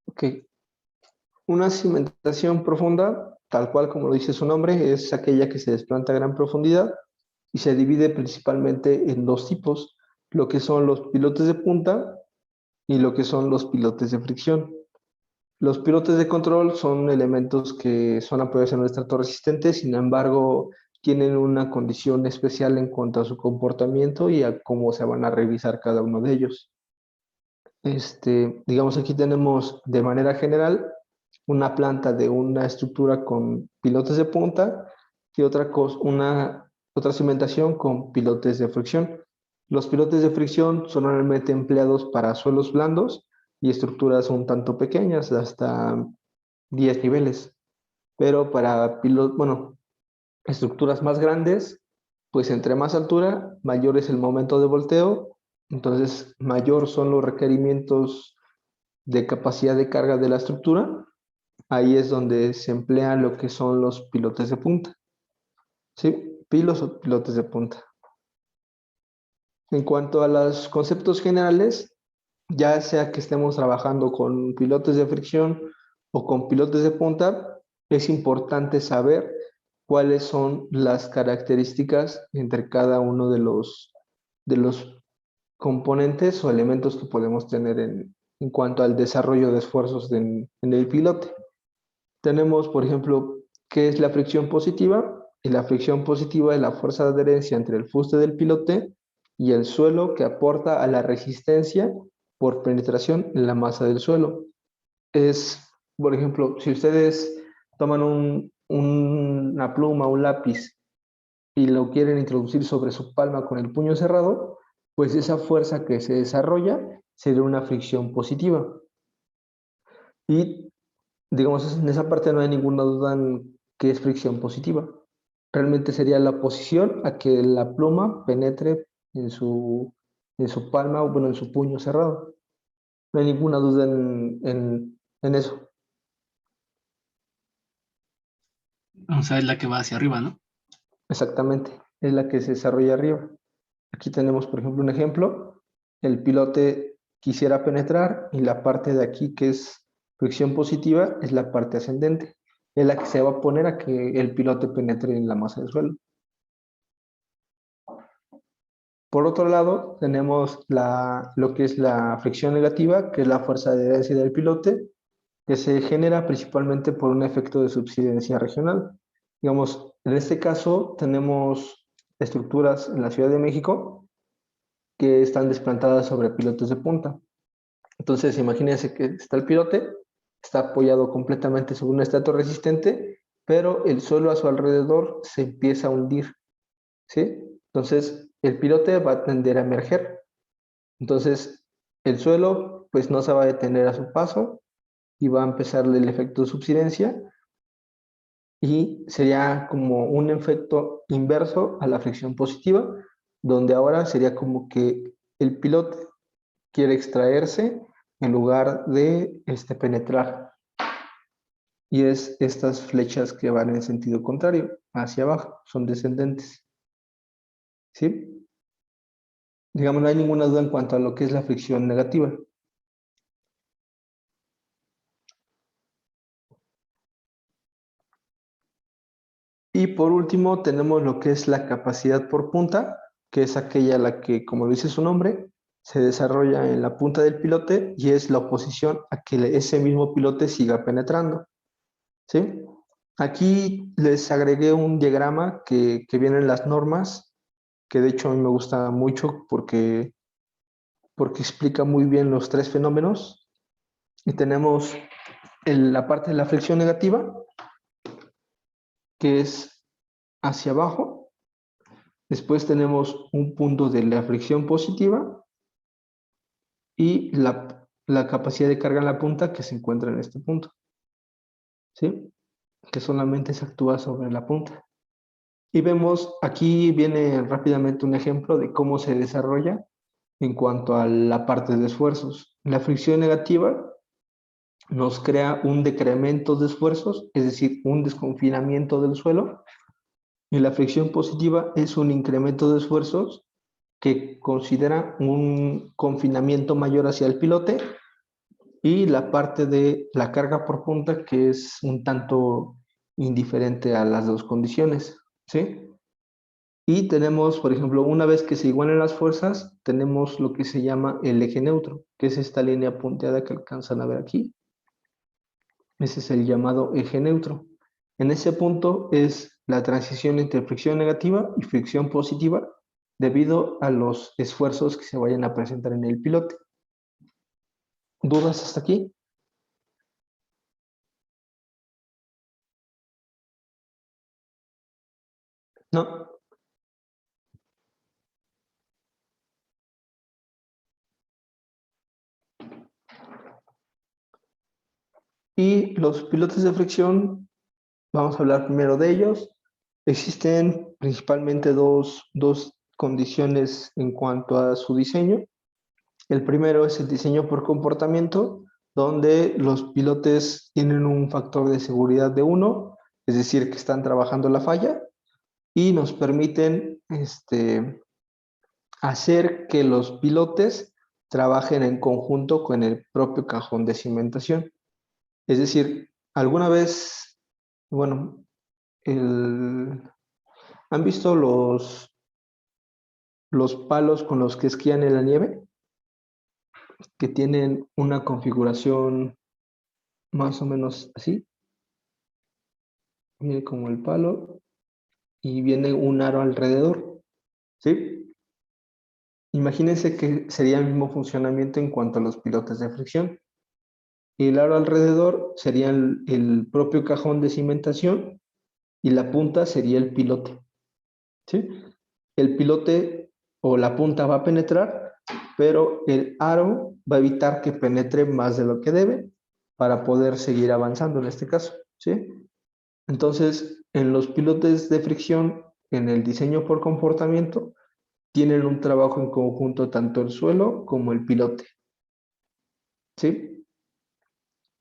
Ok. Una cimentación profunda, tal cual como lo dice su nombre, es aquella que se desplanta a gran profundidad y se divide principalmente en dos tipos, lo que son los pilotes de punta y lo que son los pilotes de fricción. Los pilotes de control son elementos que son apoyados en un estrato resistente, sin embargo, tienen una condición especial en cuanto a su comportamiento y a cómo se van a revisar cada uno de ellos. Digamos, aquí tenemos de manera general una planta de una estructura con pilotes de punta y otra cimentación con pilotes de fricción. Los pilotes de fricción son normalmente empleados para suelos blandos y estructuras un tanto pequeñas, hasta 10 niveles. Pero para estructuras más grandes, pues entre más altura, mayor es el momento de volteo, entonces mayor son los requerimientos de capacidad de carga de la estructura. Ahí es donde se emplean lo que son los pilotes de punta. ¿Sí? Pilos o pilotes de punta. En cuanto a los conceptos generales, ya sea que estemos trabajando con pilotes de fricción o con pilotes de punta, es importante saber cuáles son las características entre cada uno de los componentes o elementos que podemos tener en cuanto al desarrollo de esfuerzos en el pilote. Tenemos, por ejemplo, qué es la fricción positiva, y la fricción positiva es la fuerza de adherencia entre el fuste del pilote y el suelo que aporta a la resistencia por penetración en la masa del suelo. Es, por ejemplo, si ustedes toman una pluma, un lápiz y lo quieren introducir sobre su palma con el puño cerrado, pues esa fuerza que se desarrolla sería una fricción positiva. Y digamos, en esa parte no hay ninguna duda en qué es fricción positiva. Realmente sería la oposición a que la pluma penetre en su palma o bueno, en su puño cerrado. No hay ninguna duda en eso. O sea, es la que va hacia arriba, ¿no? Exactamente, es la que se desarrolla arriba. Aquí tenemos, por ejemplo, un ejemplo. El pilote quisiera penetrar y la parte de aquí que es fricción positiva es la parte ascendente. Es la que se va a poner a que el pilote penetre en la masa del suelo. Por otro lado, tenemos lo que es la fricción negativa, que es la fuerza de adherencia del pilote, que se genera principalmente por un efecto de subsidencia regional. Digamos, en este caso tenemos estructuras en la Ciudad de México que están desplantadas sobre pilotes de punta. Entonces, imagínense que está el pilote, está apoyado completamente sobre un estrato resistente, pero el suelo a su alrededor se empieza a hundir, ¿sí? Entonces, el pilote va a tender a emerger. Entonces, el suelo pues no se va a detener a su paso y va a empezar el efecto de subsidencia y sería como un efecto inverso a la fricción positiva, donde ahora sería como que el pilote quiere extraerse en lugar de penetrar. Y es estas flechas que van en sentido contrario, hacia abajo, son descendentes. ¿Sí? Digamos, no hay ninguna duda en cuanto a lo que es la fricción negativa. Y por último tenemos lo que es la capacidad por punta, que es aquella la que, como lo dice su nombre, se desarrolla en la punta del pilote y es la oposición a que ese mismo pilote siga penetrando. ¿Sí? Aquí les agregué un diagrama que viene en las normas, que de hecho a mí me gusta mucho porque explica muy bien los tres fenómenos. Y tenemos la parte de la fricción negativa, que es hacia abajo. Después tenemos un punto de la fricción positiva y la capacidad de carga en la punta que se encuentra en este punto, ¿sí? Que solamente se actúa sobre la punta. Y vemos, aquí viene rápidamente un ejemplo de cómo se desarrolla en cuanto a la parte de esfuerzos. La fricción negativa nos crea un decremento de esfuerzos, es decir, un desconfinamiento del suelo, y la fricción positiva es un incremento de esfuerzos que considera un confinamiento mayor hacia el pilote y la parte de la carga por punta que es un tanto indiferente a las dos condiciones, ¿sí? Y tenemos, por ejemplo, una vez que se igualan las fuerzas, tenemos lo que se llama el eje neutro, que es esta línea punteada que alcanzan a ver aquí. Ese es el llamado eje neutro. En ese punto es la transición entre fricción negativa y fricción positiva debido a los esfuerzos que se vayan a presentar en el pilote. ¿Dudas hasta aquí? ¿No? Y los pilotes de fricción, vamos a hablar primero de ellos. Existen principalmente dos condiciones en cuanto a su diseño. El primero es el diseño por comportamiento, donde los pilotes tienen un factor de seguridad de 1, es decir, que están trabajando la falla, y nos permiten hacer que los pilotes trabajen en conjunto con el propio cajón de cimentación. Es decir, alguna vez, bueno, ¿han visto los palos con los que esquían en la nieve? Que tienen una configuración más o menos así. Viene como el palo y viene un aro alrededor, ¿sí? Imagínense que sería el mismo funcionamiento en cuanto a los pilotes de fricción. Y el aro alrededor sería el propio cajón de cimentación y la punta sería el pilote, ¿sí? El pilote o la punta va a penetrar, pero el aro va a evitar que penetre más de lo que debe para poder seguir avanzando en este caso, ¿sí? Entonces, en los pilotes de fricción, en el diseño por comportamiento, tienen un trabajo en conjunto tanto el suelo como el pilote, ¿sí?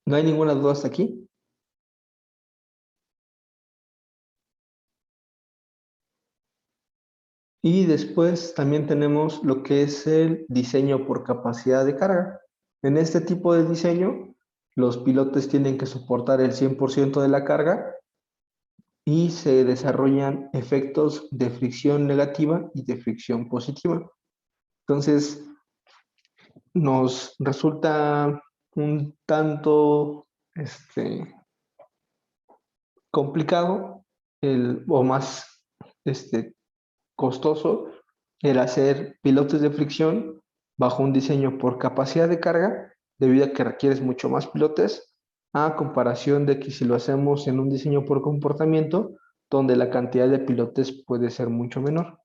¿No hay ninguna duda hasta aquí? Y después también tenemos lo que es el diseño por capacidad de carga. En este tipo de diseño, los pilotes tienen que soportar el 100% de la carga y se desarrollan efectos de fricción negativa y de fricción positiva. Entonces, nos resulta un tanto complicado o más costoso el hacer pilotes de fricción bajo un diseño por capacidad de carga, debido a que requieres mucho más pilotes, a comparación de que si lo hacemos en un diseño por comportamiento, donde la cantidad de pilotes puede ser mucho menor.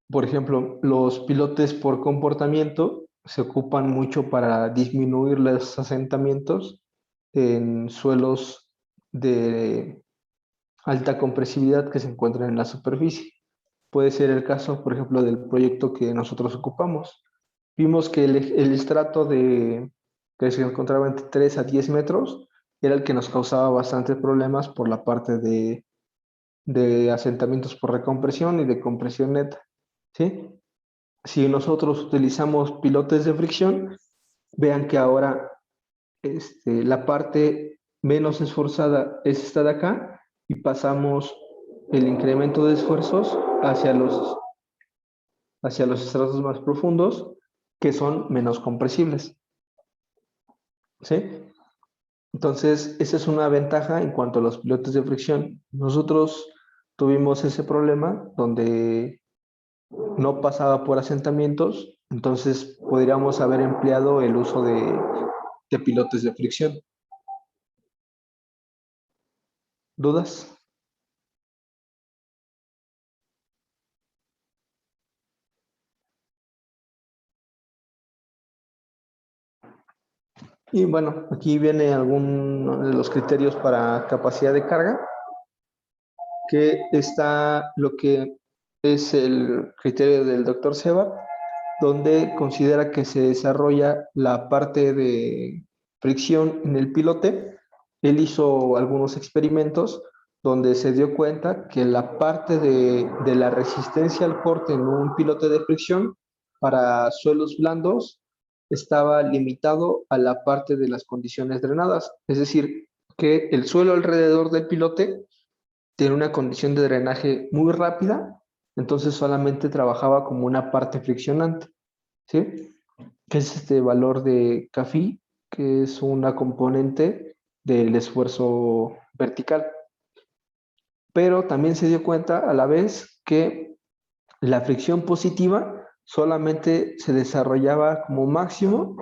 Por ejemplo, los pilotes por comportamiento se ocupan mucho para disminuir los asentamientos en suelos de alta compresividad que se encuentran en la superficie. Puede ser el caso, por ejemplo, del proyecto que nosotros ocupamos. Vimos que el estrato que se encontraba entre 3 a 10 metros era el que nos causaba bastantes problemas por la parte de asentamientos por recompresión y de compresión neta, ¿sí? Si nosotros utilizamos pilotes de fricción, vean que ahora la parte menos esforzada es esta de acá y pasamos el incremento de esfuerzos hacia los estratos más profundos, que son menos compresibles, ¿sí? Entonces, esa es una ventaja en cuanto a los pilotes de fricción. Nosotros tuvimos ese problema donde no pasaba por asentamientos, entonces podríamos haber empleado el uso de pilotes de fricción. ¿Dudas? Y bueno, aquí viene alguno de los criterios para capacidad de carga, que está lo que es el criterio del doctor Seba, donde considera que se desarrolla la parte de fricción en el pilote. Él hizo algunos experimentos donde se dio cuenta que la parte de la resistencia al corte en un pilote de fricción para suelos blandos estaba limitado a la parte de las condiciones drenadas. Es decir, que el suelo alrededor del pilote tiene una condición de drenaje muy rápida, entonces solamente trabajaba como una parte friccionante, ¿sí? Que es este valor de CAFI, que es una componente del esfuerzo vertical. Pero también se dio cuenta a la vez que la fricción positiva solamente se desarrollaba como máximo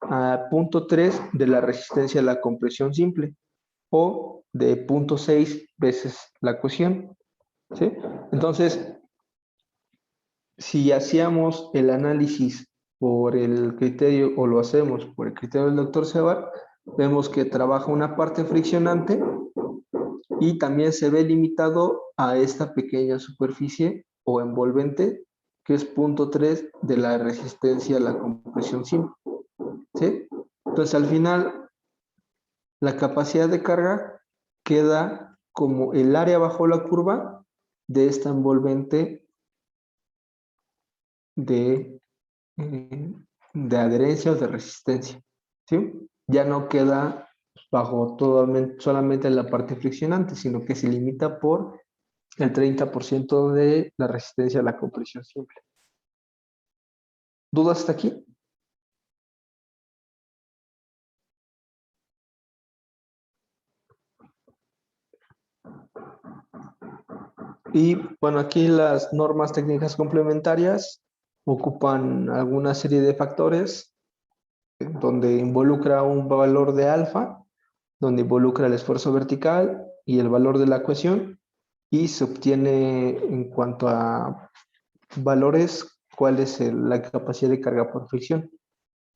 a 0.3 de la resistencia a la compresión simple o de 0.6 veces la cohesión, ¿sí? Entonces, si hacíamos el análisis por el criterio, o lo hacemos por el criterio del doctor Sebar, vemos que trabaja una parte friccionante y también se ve limitado a esta pequeña superficie o envolvente, que es 0.3 de la resistencia a la compresión simple. ¿Sí? Entonces, al final, la capacidad de carga queda como el área bajo la curva de esta envolvente de adherencia o de resistencia. ¿Sí? Ya no queda bajo solamente la parte friccionante, sino que se limita por el 30% de la resistencia a la compresión simple. ¿Dudas hasta aquí? Y bueno, aquí las normas técnicas complementarias ocupan alguna serie de factores donde involucra un valor de alfa, donde involucra el esfuerzo vertical y el valor de la cohesión, y se obtiene en cuanto a valores cuál es la capacidad de carga por fricción.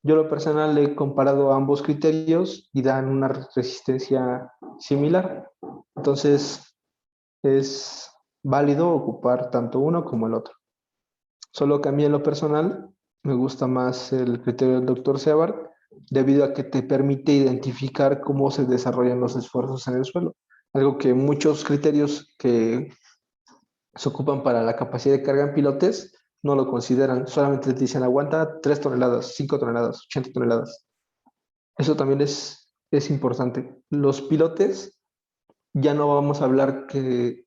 Yo lo personal he comparado ambos criterios y dan una resistencia similar. Entonces es válido ocupar tanto uno como el otro. Solo que a mí en lo personal me gusta más el criterio del doctor Sebart debido a que te permite identificar cómo se desarrollan los esfuerzos en el suelo. Algo que muchos criterios que se ocupan para la capacidad de carga en pilotes no lo consideran. Solamente te dicen aguanta 3 toneladas, 5 toneladas, 80 toneladas. Eso también es importante. Los pilotes ya no vamos a hablar que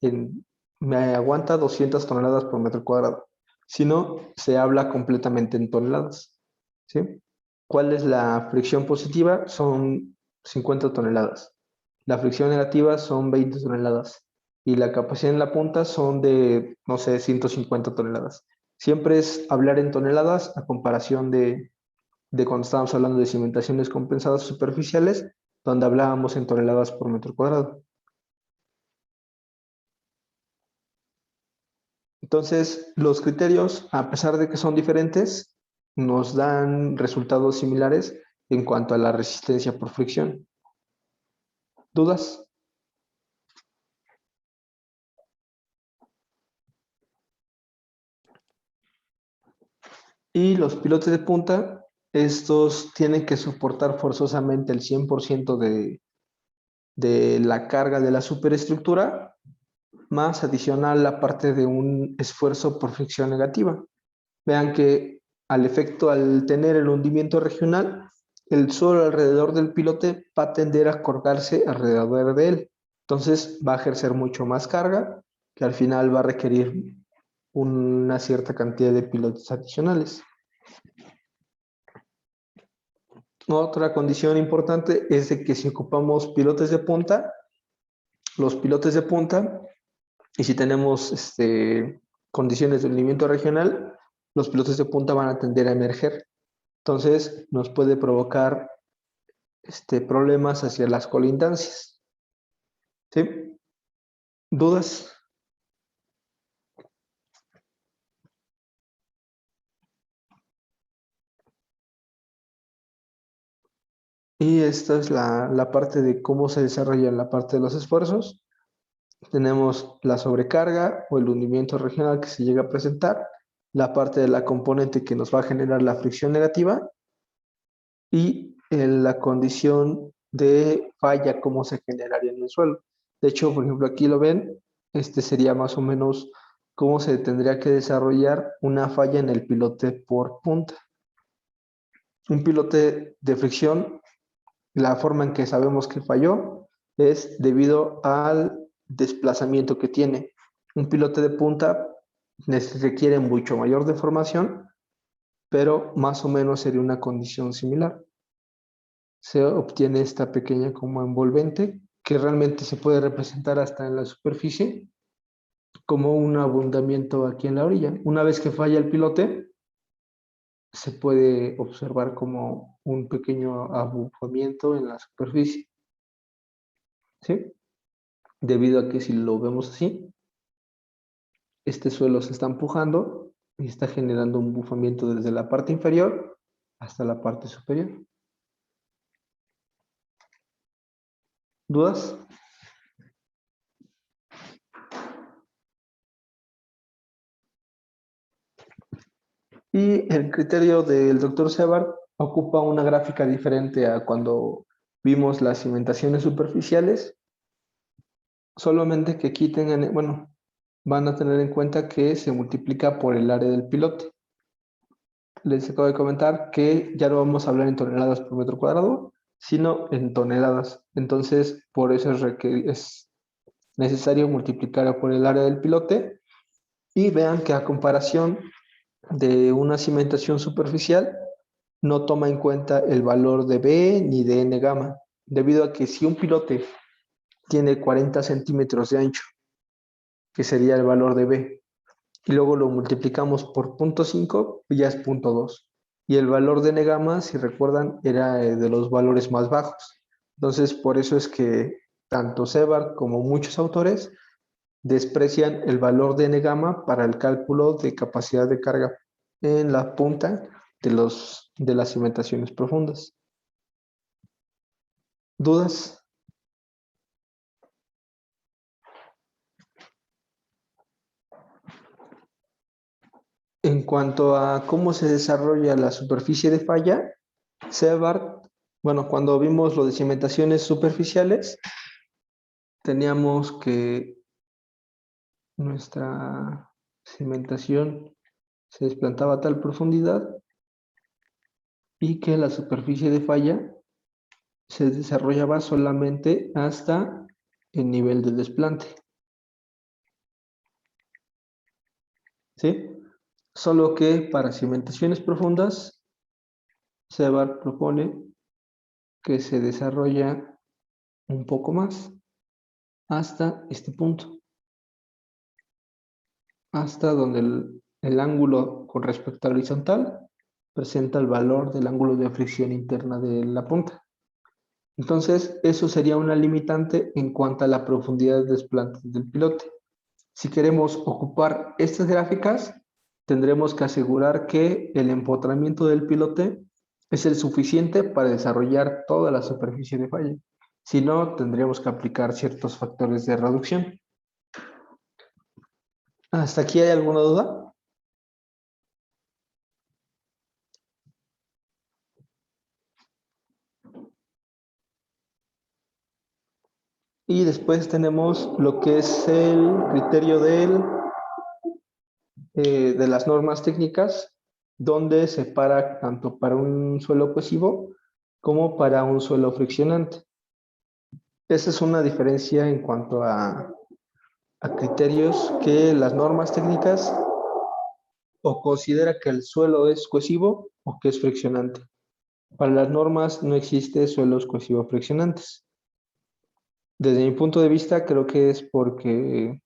me aguanta 200 toneladas por metro cuadrado, sino se habla completamente en toneladas. ¿Sí? ¿Cuál es la fricción positiva? Son 50 toneladas. La fricción negativa son 20 toneladas. Y la capacidad en la punta son de, no sé, 150 toneladas. Siempre es hablar en toneladas a comparación de cuando estábamos hablando de cimentaciones compensadas superficiales, donde hablábamos en toneladas por metro cuadrado. Entonces, los criterios, a pesar de que son diferentes, nos dan resultados similares en cuanto a la resistencia por fricción. ¿Dudas? Y los pilotes de punta, estos tienen que soportar forzosamente el 100% de la carga de la superestructura, más adicional la parte de un esfuerzo por fricción negativa. Vean que al tener el hundimiento regional, el suelo alrededor del pilote va a tender a colgarse alrededor de él. Entonces va a ejercer mucho más carga, que al final va a requerir una cierta cantidad de pilotes adicionales. Otra condición importante es de que si ocupamos pilotes de punta, los pilotes de punta, y si tenemos condiciones de hundimiento regional, los pilotes de punta van a tender a emerger. Entonces nos puede provocar problemas hacia las colindancias. ¿Sí? ¿Dudas? Y esta es la parte de cómo se desarrolla la parte de los esfuerzos. Tenemos la sobrecarga o el hundimiento regional que se llega a presentar, la parte de la componente que nos va a generar la fricción negativa y la condición de falla, cómo se generaría en el suelo. De hecho, por ejemplo, aquí lo ven, este sería más o menos cómo se tendría que desarrollar una falla en el pilote por punta. Un pilote de fricción, la forma en que sabemos que falló es debido al desplazamiento que tiene. Un pilote de punta requiere mucho mayor deformación, pero más o menos sería una condición similar. Se obtiene esta pequeña como envolvente que realmente se puede representar hasta en la superficie como un abundamiento aquí en la orilla. Una vez que falla el pilote, se puede observar como un pequeño abufamiento en la superficie. ¿Sí? Debido a que si lo vemos así, este suelo se está empujando y está generando un bufamiento desde la parte inferior hasta la parte superior. ¿Dudas? Y el criterio del doctor Sebart ocupa una gráfica diferente a cuando vimos las cimentaciones superficiales, solamente que aquí tengan, bueno, van a tener en cuenta que se multiplica por el área del pilote. Les acabo de comentar que ya no vamos a hablar en toneladas por metro cuadrado, sino en toneladas. Entonces, por eso es necesario multiplicar por el área del pilote, y vean que a comparación de una cimentación superficial, no toma en cuenta el valor de B ni de N gamma, debido a que si un pilote tiene 40 centímetros de ancho, que sería el valor de B, y luego lo multiplicamos por 0.5, ya es 0.2. Y el valor de N gamma, si recuerdan, era de los valores más bajos. Entonces, por eso es que tanto Sebart como muchos autores desprecian el valor de N gamma para el cálculo de capacidad de carga en la punta de las cimentaciones profundas. ¿Dudas? En cuanto a cómo se desarrolla la superficie de falla, Sebart, bueno, cuando vimos lo de cimentaciones superficiales, teníamos que nuestra cimentación se desplantaba a tal profundidad y que la superficie de falla se desarrollaba solamente hasta el nivel de desplante. ¿Sí? Solo que para cimentaciones profundas, Sebart propone que se desarrolla un poco más hasta este punto, hasta donde el ángulo con respecto al horizontal presenta el valor del ángulo de fricción interna de la punta. Entonces, eso sería una limitante en cuanto a la profundidad de desplante del pilote. Si queremos ocupar estas gráficas, tendremos que asegurar que el empotramiento del pilote es el suficiente para desarrollar toda la superficie de falla. Si no, tendríamos que aplicar ciertos factores de reducción. ¿Hasta aquí hay alguna duda? Y después tenemos lo que es el criterio de las normas técnicas, donde se para tanto para un suelo cohesivo como para un suelo friccionante. Esa es una diferencia en cuanto a criterios, que las normas técnicas o considera que el suelo es cohesivo o que es friccionante. Para las normas no existe suelos cohesivos friccionantes. Desde mi punto de vista, creo que es porque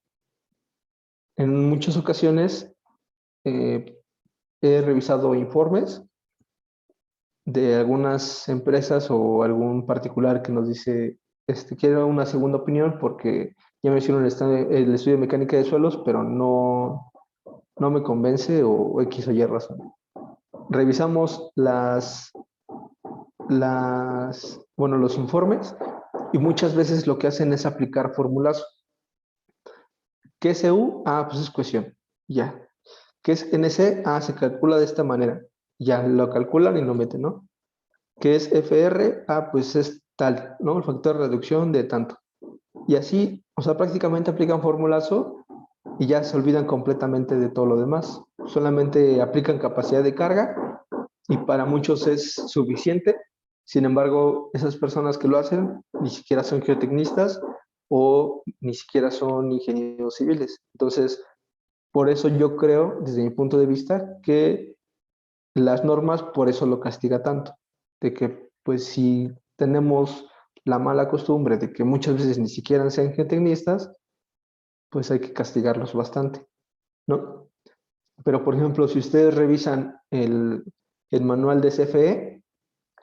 en muchas ocasiones he revisado informes de algunas empresas o algún particular que nos dice, quiero una segunda opinión porque ya me hicieron el estudio de mecánica de suelos, pero no me convence, o X o Y razón. Revisamos los informes, y muchas veces lo que hacen es aplicar formulazo. ¿Qué es EU? Pues es cohesión. Ya. ¿Qué es NC? Se calcula de esta manera. Ya lo calculan y lo meten, ¿no? ¿Qué es FR? Pues es tal, ¿no? El factor de reducción de tanto. Y así, o sea, prácticamente aplican formulazo y ya se olvidan completamente de todo lo demás. Solamente aplican capacidad de carga y para muchos es suficiente. Sin embargo, esas personas que lo hacen ni siquiera son geotecnistas o ni siquiera son ingenieros civiles. Entonces, por eso yo creo, desde mi punto de vista, que las normas por eso lo castiga tanto. De que, pues, si tenemos la mala costumbre de que muchas veces ni siquiera sean geotecnistas, pues hay que castigarlos bastante, ¿no? Pero, por ejemplo, si ustedes revisan el manual de CFE,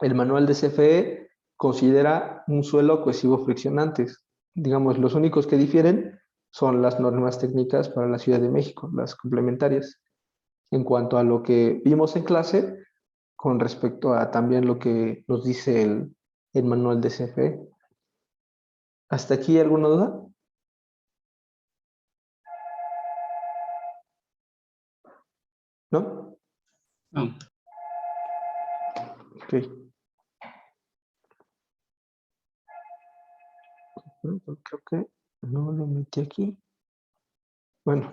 el manual de CFE considera un suelo cohesivo friccionante. Digamos, los únicos que difieren son las normas técnicas para la Ciudad de México, las complementarias. en cuanto a lo que vimos en clase con respecto a también lo que nos dice el manual de CFE. ¿Hasta aquí alguna duda? ¿No? No. Ok. Creo que no lo metí aquí. Bueno.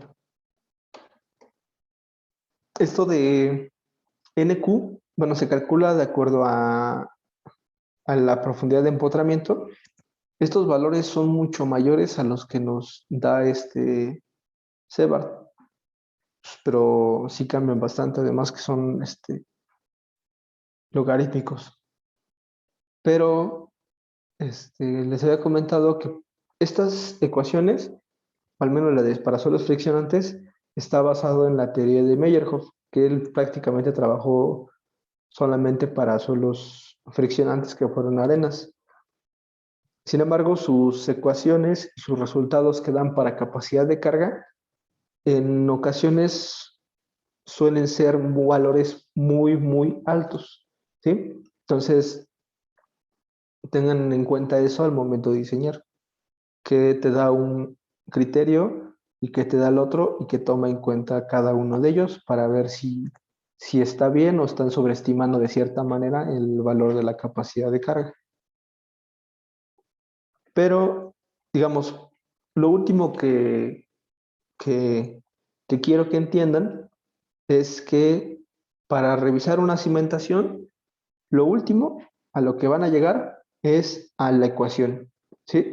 Esto de NQ, bueno, se calcula de acuerdo a la profundidad de empotramiento. Estos valores son mucho mayores a los que nos da Sebart, pero sí cambian bastante, además que son logarítmicos. Pero les había comentado que estas ecuaciones, al menos la de para suelos friccionantes, está basado en la teoría de Meyerhoff, que él prácticamente trabajó solamente para suelos friccionantes que fueron arenas. Sin embargo, sus ecuaciones y sus resultados que dan para capacidad de carga, en ocasiones suelen ser valores muy, muy altos, ¿sí? Entonces, tengan en cuenta eso al momento de diseñar, que te da un criterio y que te da el otro y que toma en cuenta cada uno de ellos para ver si está bien o están sobreestimando de cierta manera el valor de la capacidad de carga. Pero, digamos, lo último que quiero que entiendan es que para revisar una cimentación, lo último a lo que van a llegar es a la ecuación, ¿sí?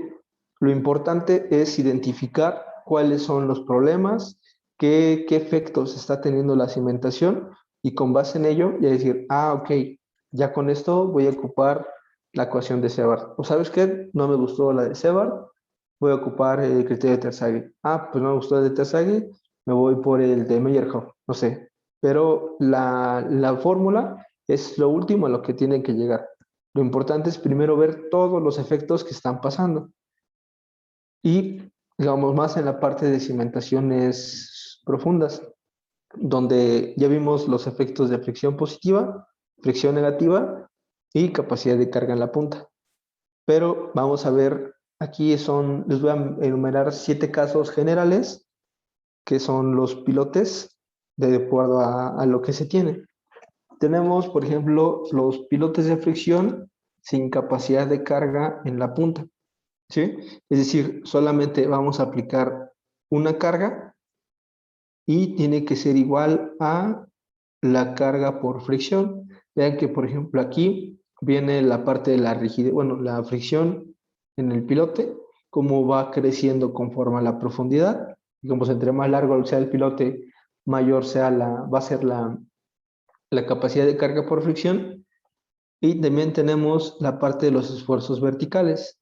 Lo importante es identificar cuáles son los problemas, qué efectos está teniendo la cimentación y con base en ello ya decir, ok, ya con esto voy a ocupar la ecuación de Sebart. ¿O sabes qué? No me gustó la de Sebart, voy a ocupar el criterio de Terzaghi. Pues no me gustó el de Terzaghi, me voy por el de Meyerhoff, no sé. Pero la fórmula es lo último a lo que tienen que llegar. Lo importante es primero ver todos los efectos que están pasando. Y, digamos, más en la parte de cimentaciones profundas, donde ya vimos los efectos de fricción positiva, fricción negativa y capacidad de carga en la punta. Pero vamos a ver, aquí les voy a enumerar 7 casos generales, que son los pilotes, de acuerdo a lo que se tiene. Tenemos, por ejemplo, los pilotes de fricción sin capacidad de carga en la punta, ¿sí? Es decir, solamente vamos a aplicar una carga y tiene que ser igual a la carga por fricción. Vean que, por ejemplo, aquí viene la parte de la rigidez, bueno, la fricción en el pilote, cómo va creciendo conforme a la profundidad. Digamos, entre más largo sea el pilote, mayor va a ser la capacidad de carga por fricción. Y también tenemos la parte de los esfuerzos verticales,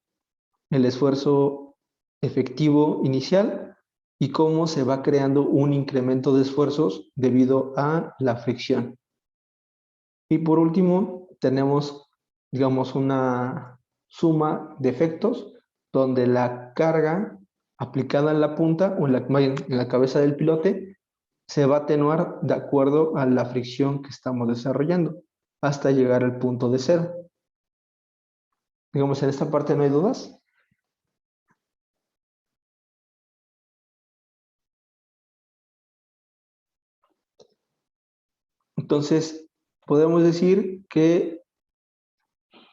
el esfuerzo efectivo inicial y cómo se va creando un incremento de esfuerzos debido a la fricción. Y por último, tenemos, digamos, una suma de efectos donde la carga aplicada en la punta o en la cabeza del pilote se va a atenuar de acuerdo a la fricción que estamos desarrollando hasta llegar al punto de cero. Digamos, en esta parte no hay dudas. Entonces, podemos decir que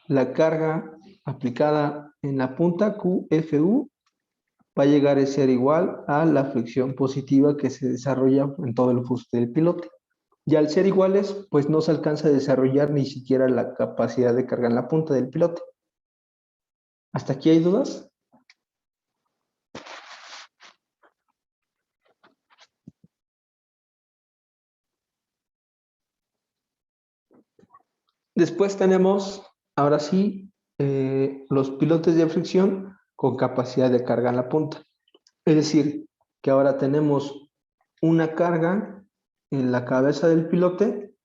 la carga aplicada en la punta QFU va a llegar a ser igual a la fricción positiva que se desarrolla en todo el fuste del pilote. Y al ser iguales, pues no se alcanza a desarrollar ni siquiera la capacidad de carga en la punta del pilote. ¿Hasta aquí hay dudas? Después tenemos, ahora sí, los pilotes de fricción con capacidad de carga en la punta. Es decir, que ahora tenemos una carga en la cabeza del pilote,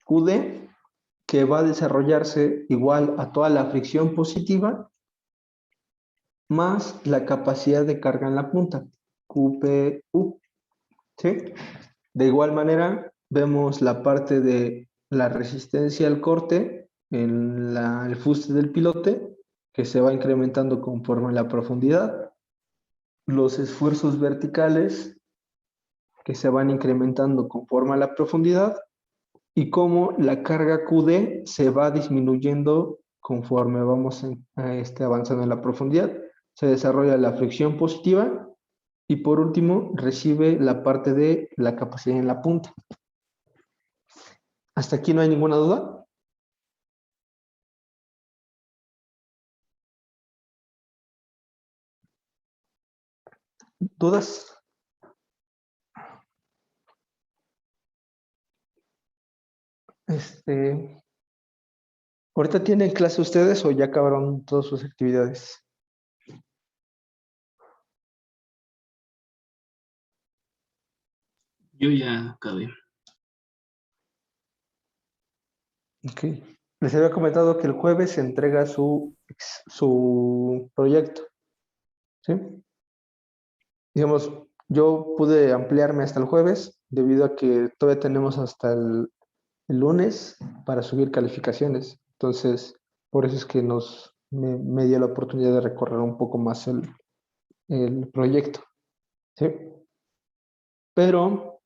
QD, que va a desarrollarse igual a toda la fricción positiva más la capacidad de carga en la punta, QPU. ¿Sí? De igual manera, vemos la parte de la resistencia al corte en el fuste del pilote, que se va incrementando conforme la profundidad, los esfuerzos verticales, que se van incrementando conforme a la profundidad, y cómo la carga QD se va disminuyendo conforme vamos avanzando en la profundidad. Se desarrolla la fricción positiva y por último recibe la parte de la capacidad en la punta. ¿Hasta aquí no hay ninguna duda? ¿Dudas? ¿Ahorita tienen clase ustedes o ya acabaron todas sus actividades? Yo ya acabé. Ok. Les había comentado que el jueves se entrega su proyecto. ¿Sí? Digamos, yo pude ampliarme hasta el jueves debido a que todavía tenemos hasta el lunes para subir calificaciones. Entonces, por eso es que me dio la oportunidad de recorrer un poco más el proyecto. ¿Sí? Pero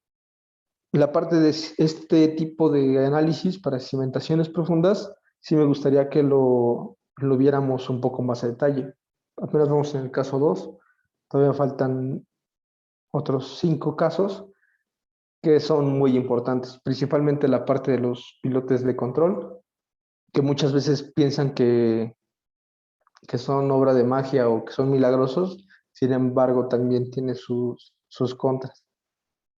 la parte de este tipo de análisis para cimentaciones profundas, sí me gustaría que lo viéramos un poco más a detalle. Apenas vamos en el caso 2, todavía faltan otros 5 casos que son muy importantes, principalmente la parte de los pilotes de control, que muchas veces piensan que son obra de magia o que son milagrosos, sin embargo también tiene sus contras.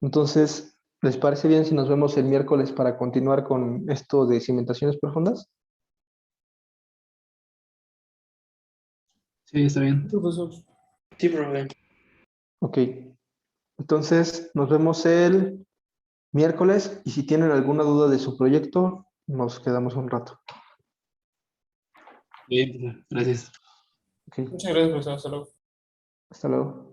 Entonces, ¿les parece bien si nos vemos el miércoles para continuar con esto de cimentaciones profundas? Sí, está bien. Profesor. Sí, profe. Ok, entonces nos vemos el miércoles y si tienen alguna duda de su proyecto, nos quedamos un rato. Bien, gracias. Ok, Muchas gracias, profesor. Hasta luego. hasta luego.